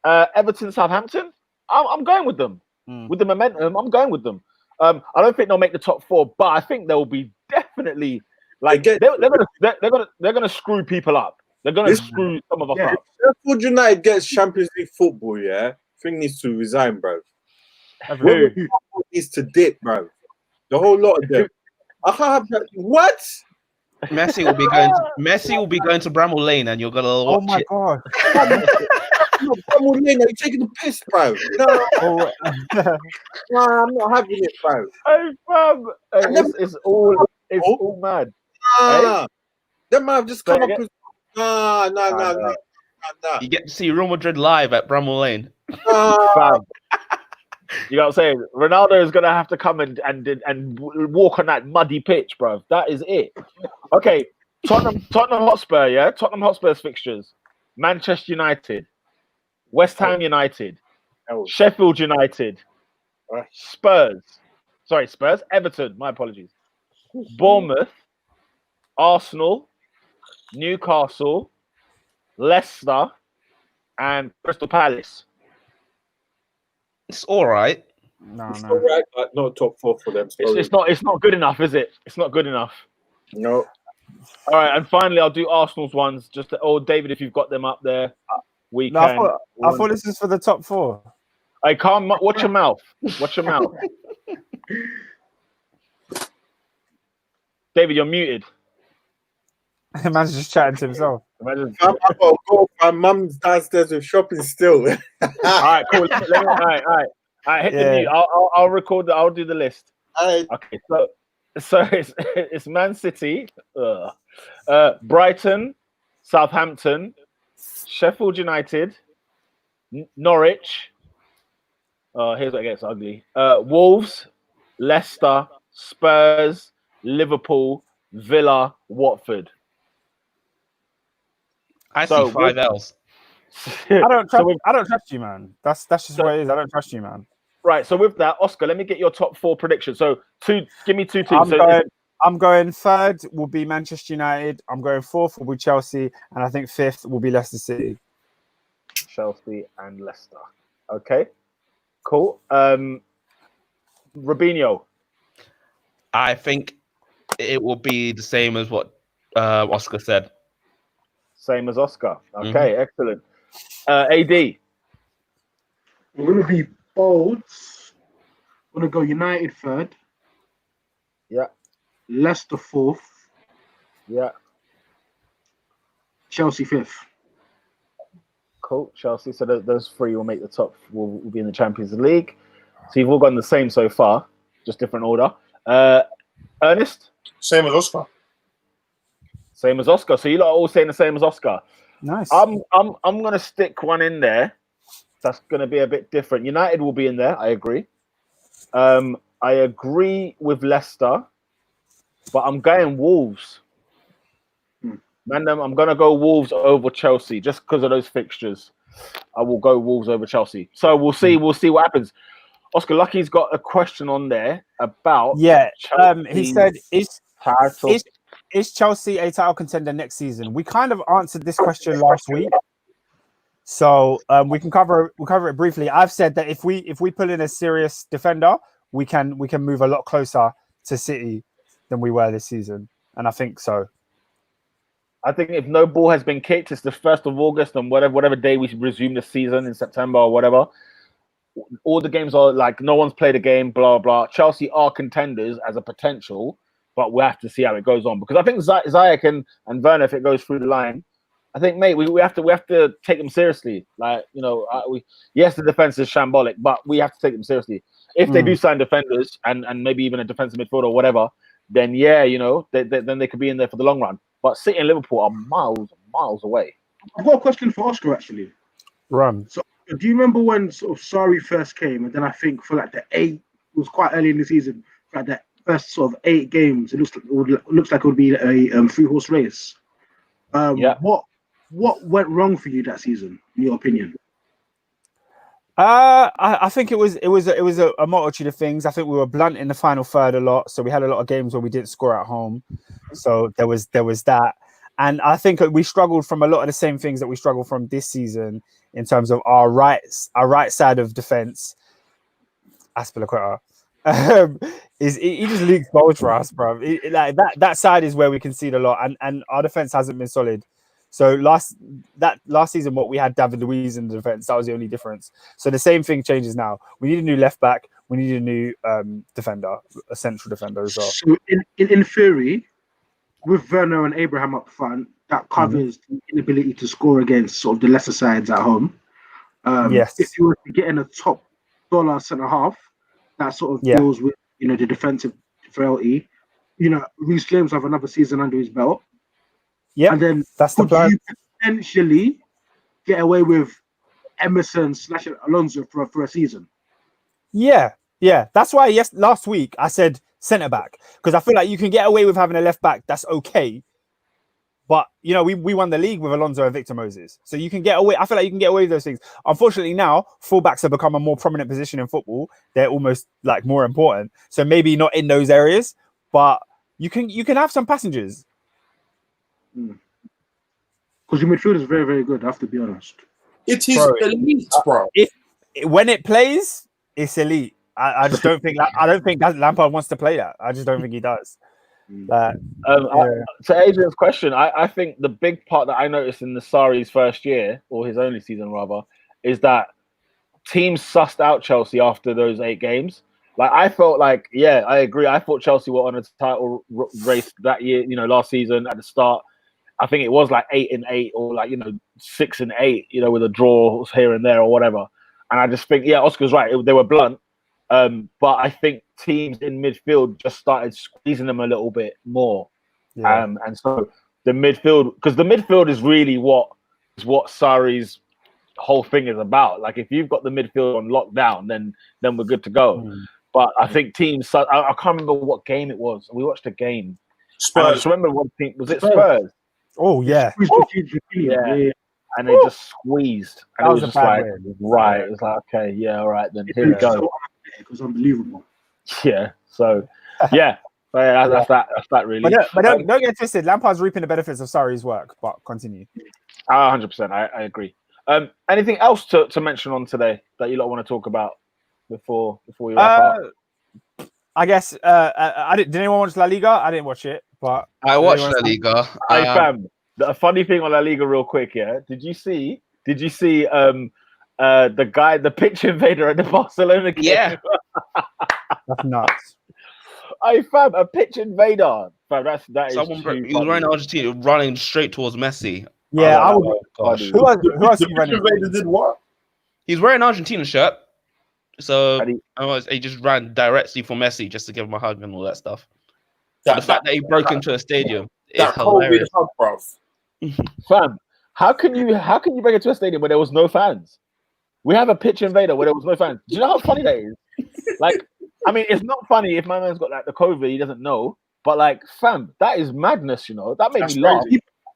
Everton, Southampton. I'm going with them. With the momentum, I'm going with them. I don't think they'll make the top 4, but I think they'll be definitely like they're gonna screw people up. They're gonna screw some of us up. Sheffield United gets Champions League football, yeah. Thing needs to resign, bro. Who needs to dip, bro? The whole lot of them. I can't have that. What? Messi will be going to Bramall Lane, and you're gonna watch it. God! Bramall Lane, are you taking the piss, bro? No, I'm not having it, bro. Hey, fam, it's all mad. That might have just come up with. No. You get to see Real Madrid live at Bramall Lane. Fam. You know what I'm saying? Ronaldo is gonna have to come and walk on that muddy pitch, bro. That is it. Okay, Tottenham Hotspur, yeah. Tottenham Hotspur's fixtures: Manchester United, West Ham United, Sheffield United, Spurs. Everton. My apologies. Bournemouth, Arsenal, Newcastle, Leicester, and Crystal Palace. It's all right. It's all right, but not top 4 for them. It's not good enough, is it? It's not good enough. No. All right, and finally, I'll do Arsenal's ones. David, if you've got them up there, I thought this is for the top 4. I can't. Watch your mouth. Watch your mouth. David, you're muted. The man's just chatting to himself. I've got to go. My mum's downstairs with shopping still. All right, cool. All right. Hit the mute. I'll record. I'll do the list. Okay, so it's Man City, Brighton, Southampton, Sheffield United, Norwich. Here's what gets ugly. Wolves, Leicester, Spurs, Liverpool, Villa, Watford. I see 5 L's. I don't trust you, man. That's just what it is. I don't trust you, man. Right. So with that, Oscar, let me get your top 4 predictions. So give me 2 teams. I'm going third will be Manchester United. I'm going fourth will be Chelsea, and I think fifth will be Leicester City. Chelsea and Leicester. Okay. Cool. Robinho. I think it will be the same as what Oscar said. Same as Oscar. Okay, excellent. AD. We're going to be bold. We're going to go United third. Yeah. Leicester fourth. Yeah. Chelsea fifth. Cool. Chelsea. So those 3 will make the top. Will be in the Champions League. So you've all gone the same so far, just different order. Ernest. Same as Oscar. Same as Oscar. So you lot are all saying the same as Oscar. Nice. I'm gonna stick one in there. That's gonna be a bit different. United will be in there. I agree. I agree with Leicester, but I'm going Wolves. Man, I'm gonna go Wolves over Chelsea just because of those fixtures. I will go Wolves over Chelsea. So we'll see. We'll see what happens. Oscar Lucky's got a question on there about he said is Chelsea a title contender next season? We kind of answered this question last week, so we can cover it briefly. I've said that if we pull in a serious defender, we can move a lot closer to City than we were this season, and I think so. I think if no ball has been kicked, it's the 1st of August and whatever day we resume the season in September or whatever. All the games are like no one's played a game, blah blah. Chelsea are contenders as a potential, but we'll have to see how it goes on because I think Ziyech and Werner, if it goes through the line, I think mate, we have to take them seriously. Like yes, the defense is shambolic, but we have to take them seriously. If they do sign defenders and maybe even a defensive midfielder or whatever, then then they could be in there for the long run. But City and Liverpool are miles away. I've got a question for Oscar actually. Run. So, do you remember when sort of Sarri first came, and then I think for like it was quite early in the season, for like the first sort of 8 games, it looks like it would be a 3-horse race. What went wrong for you that season, in your opinion? I think it was a multitude of things. I think we were blunt in the final third a lot, so we had a lot of games where we didn't score at home. So there was that, and I think we struggled from a lot of the same things that we struggled from this season in terms of our right side of defense. Aspilicueta, he just leaks goals for us, bro. Like that side is where we concede a lot, and our defense hasn't been solid. So last season, what we had David Luiz in the defense, that was the only difference. So the same thing changes now. We need a new left back. We need a new defender, a central defender as well. So in theory, with Werner and Abraham up front, that covers the inability to score against sort of the lesser sides at home. Yes. If you were to get in a top dollar centre half, that sort of deals with the defensive frailty. Reece James have another season under his belt. Yeah, and then that's the plan. You potentially get away with Emerson / Alonso for a season. Yeah. That's why last week I said centre back because I feel like you can get away with having a left back. That's okay, but we won the league with Alonso and Victor Moses, so you can get away. I feel like you can get away with those things. Unfortunately, now fullbacks have become a more prominent position in football. They're almost like more important. So maybe not in those areas, but you can have some passengers. Because your midfield is very, very good, I have to be honest. It is elite, bro. When it plays, it's elite. I just don't think that Lampard wants to play that. I just don't think he does. To Adrian's question, I think the big part that I noticed in the Sarri's first year, or his only season rather, is that teams sussed out Chelsea after those 8 games. Like I felt like, I agree. I thought Chelsea were on a title race that year, last season at the start. I think it was like 8-8 or like 6-8, with a draw here and there or whatever. And I just think, Oscar's right. They were blunt, but I think teams in midfield just started squeezing them a little bit more. And so the midfield, because the midfield is really what Sarri's whole thing is about. Like, if you've got the midfield on lockdown, then we're good to go. But I think teams, I can't remember what game it was. We watched a game. And I just remember one team, was it Spurs? Oh yeah. Yeah. And they just squeezed. And it was just like, right. It was like, okay, yeah, all right, then here we go. It was unbelievable. Yeah. So, yeah. That's that really. But don't get twisted. Lampard's reaping the benefits of Sarri's work, but continue. 100%. I agree. Anything else to mention on today that you lot want to talk about before we wrap up? I guess did anyone watch La Liga? I didn't watch it, but I watched La Liga. Hey fam, the funny thing on La Liga, real quick, yeah. Did you see the guy, the pitch invader at the Barcelona game? Yeah. That's nuts. Hey fam, a pitch invader. Fam, that is Someone too he was running Argentina, running straight towards Messi. Yeah, I would. Gosh. Who else The you running? invader did what? He's wearing an Argentina shirt, so And he just ran directly for Messi just to give him a hug and all that stuff. That, The fact that he broke into a stadium is that hilarious. COVID hug, bruv. Fam, how can you break into a stadium where there was no fans? We have a pitch invader where there was no fans. Do you know how funny that is? Like, I mean, it's not funny if my man's got like the COVID, he doesn't know. But like, fam, that is madness, you know. That made me laugh.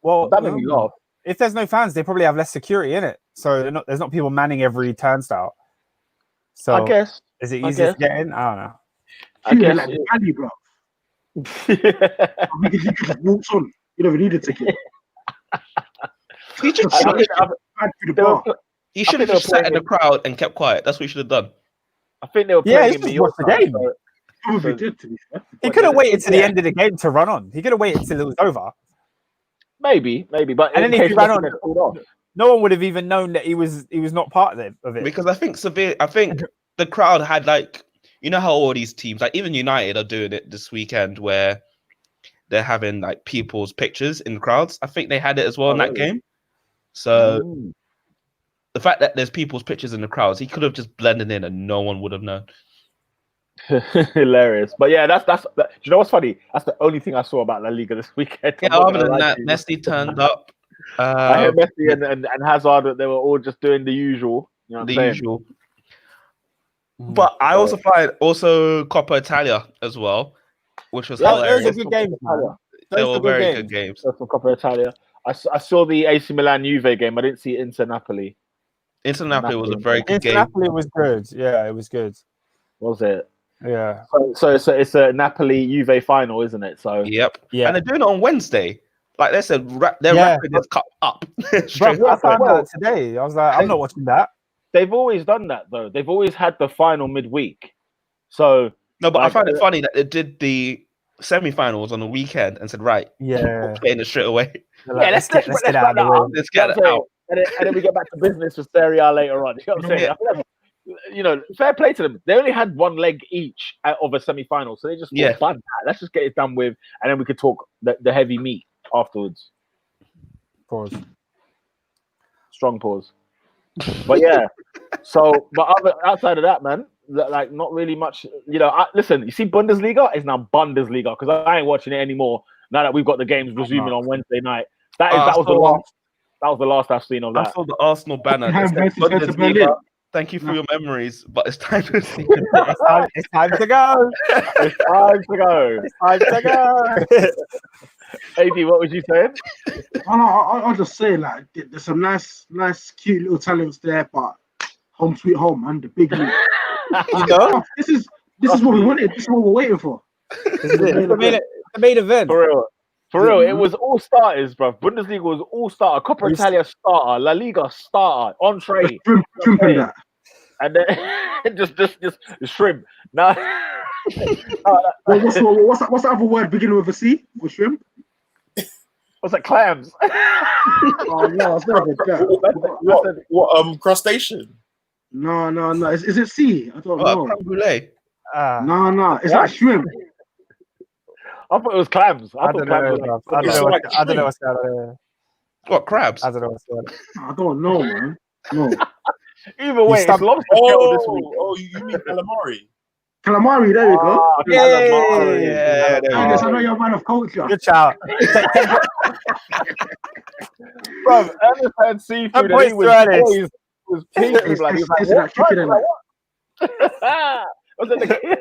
Well, That made me laugh. if there's no fans, they probably have less security in it. So there's not people manning every turnstile. So I guess. is it I easier to guess. get in? I don't know. I guess. Like the alley, bro. You could just walk on. You never need a ticket. He just I think- Through the bar. he should have think just they're sat in the crowd and kept quiet. That's what he should have done. I think they were Yeah, playing he in just New York. watched the game. so- Probably did, to be fair. He could have waited to the end of the game to run on. He could have waited till it was over. Maybe, but And in then if case he ran Messi on- gets called off. No one would have even known that he was not part of it. Because I think the crowd had like, you know how all these teams, like even United, are doing it this weekend where they're having like people's pictures in the crowds. I think they had it as well in that game. So the fact that there's people's pictures in the crowds, he could have just blended in and no one would have known. Hilarious. But yeah, that's do you know what's funny? That's the only thing I saw about La Liga this weekend. Yeah, I'm not other gonna than lie that, to you. Messi turned up. I heard Messi and Hazard, they were all just doing the usual. You know what The I'm saying? usual. But I also find Coppa Italia as well, which was Those hilarious. are good games. They Those were are very good games. That's from Coppa Italia. I saw the AC Milan Juve game. I didn't see Inter Napoli. Inter Napoli was a very good game. Napoli was good. Yeah, it was good. Was it? Yeah. So it's a Napoli Juve final, isn't it? So Yep. Yeah. And they're doing it on Wednesday. Like they said, they're Yeah. wrapping this cup up. Bro, Straight I up. found out today. I was like, I'm not watching that. they've always done that though. They've always had the final midweek. So No, but like, I find it funny that they did the semi-finals on the weekend and said, right, Yeah. we're playing it straight away. Like, let's get let's out of the wrap way. that up. Let's You know get what it I'm out. saying? And then we get back to business with Serie A later on. You know what I'm saying? Yeah. I think that's, you know, fair play to them. They only had one leg each out of a semi-final, so they just thought, "Bud, let's just get it done with, and then we could talk the heavy meat afterwards." Pause. Strong pause. But yeah, so outside of that, man, like not really much. You know, listen, you see, Bundesliga is now Bundesliga because I ain't watching it anymore. Now that we've got the games resuming on Wednesday night, that was the last. That was the last I've seen of that. I saw the Arsenal banner. Have That said, Messi go to Bundesliga, Berlin. thank you for your memories, but it's time to see. It's time to go. It's time to go. It's time to go. AD, what was you saying? I'll just say, like, there's some nice, cute little talents there, but home sweet home, man, the big league. You know, This is what we wanted. This is what we're waiting for. the main event. For real, it was all starters, bro. Bundesliga was all starter. Coppa Italia starter. La Liga starter. Entree. Shrimp and that. And then just shrimp. Now, What's the other word beginning with a C for shrimp? what's that? Clams. Oh no, it's not that. What crustacean? No. Is it C? I don't know. Creme brulee. No. It's like shrimp. I thought it was clams. I don't know. I don't know what's going on. What, crabs? I don't know what's going on. I don't know, man. No. Either way, it's lobster this week. Oh, you mean calamari? Calamari, there you go. Yeah. Angus, I know you're a man of culture. Good shout. Bro, Ernest had seafood and he was peaking. Like, he was like, That chicken and that. Was it the kid?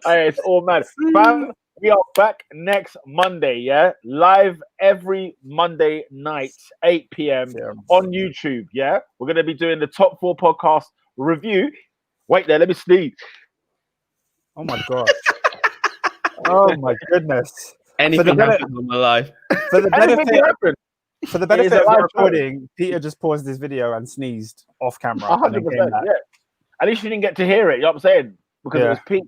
Hey, it's all mad. Fam, we are back next Monday, yeah? Live every Monday night, 8 p.m. on YouTube, yeah? We're going to be doing the top 4 podcast review. Wait there, let me sneeze. Oh my god. Oh my goodness. Anything happens in my life. For the benefit of live recording, Peter just paused this video and sneezed off camera. 100%, yeah. At least you didn't get to hear it, you know what I'm saying? Because it was peak.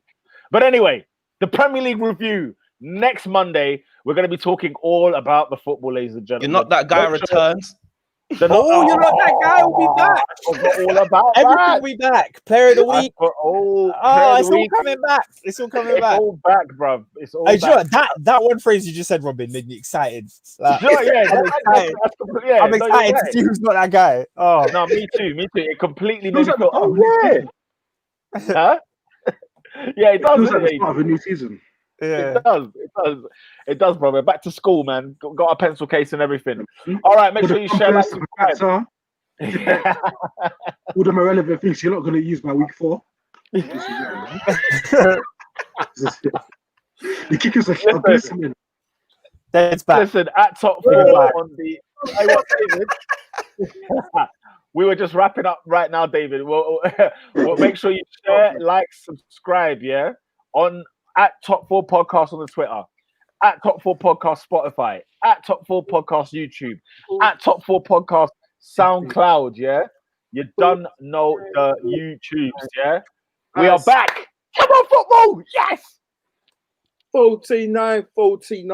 But anyway, the Premier League review next Monday. We're going to be talking all about the football, ladies and gentlemen. You're not that guy returns. You're not that guy. We'll be back. All about Everything will be back. Player of the week. It's all coming back. It's all coming back. It's all back, bro. It's all back. Sure, that one phrase you just said, Robin, made me excited. Like, I'm excited. I'm excited to see who's not that guy. Oh no, me too. It completely made me feel. Oh yeah. Huh? Yeah, it does. It like the start of a new season. Yeah, it does, brother. Back to school, man. Got a pencil case and everything. All right, make sure you share that. All the irrelevant things you're not going to use by week 4. The kickers are abysmal. That's back. Listen, at top 4 on the. We were just wrapping up right now, David. We'll make sure you share, like, subscribe, yeah? At Top 4 Podcast on the Twitter, at Top 4 Podcast Spotify, at Top 4 Podcast YouTube, at Top 4 Podcast SoundCloud, yeah? You done know the YouTubes, yeah? We are back. Come on, football! Yes! 49.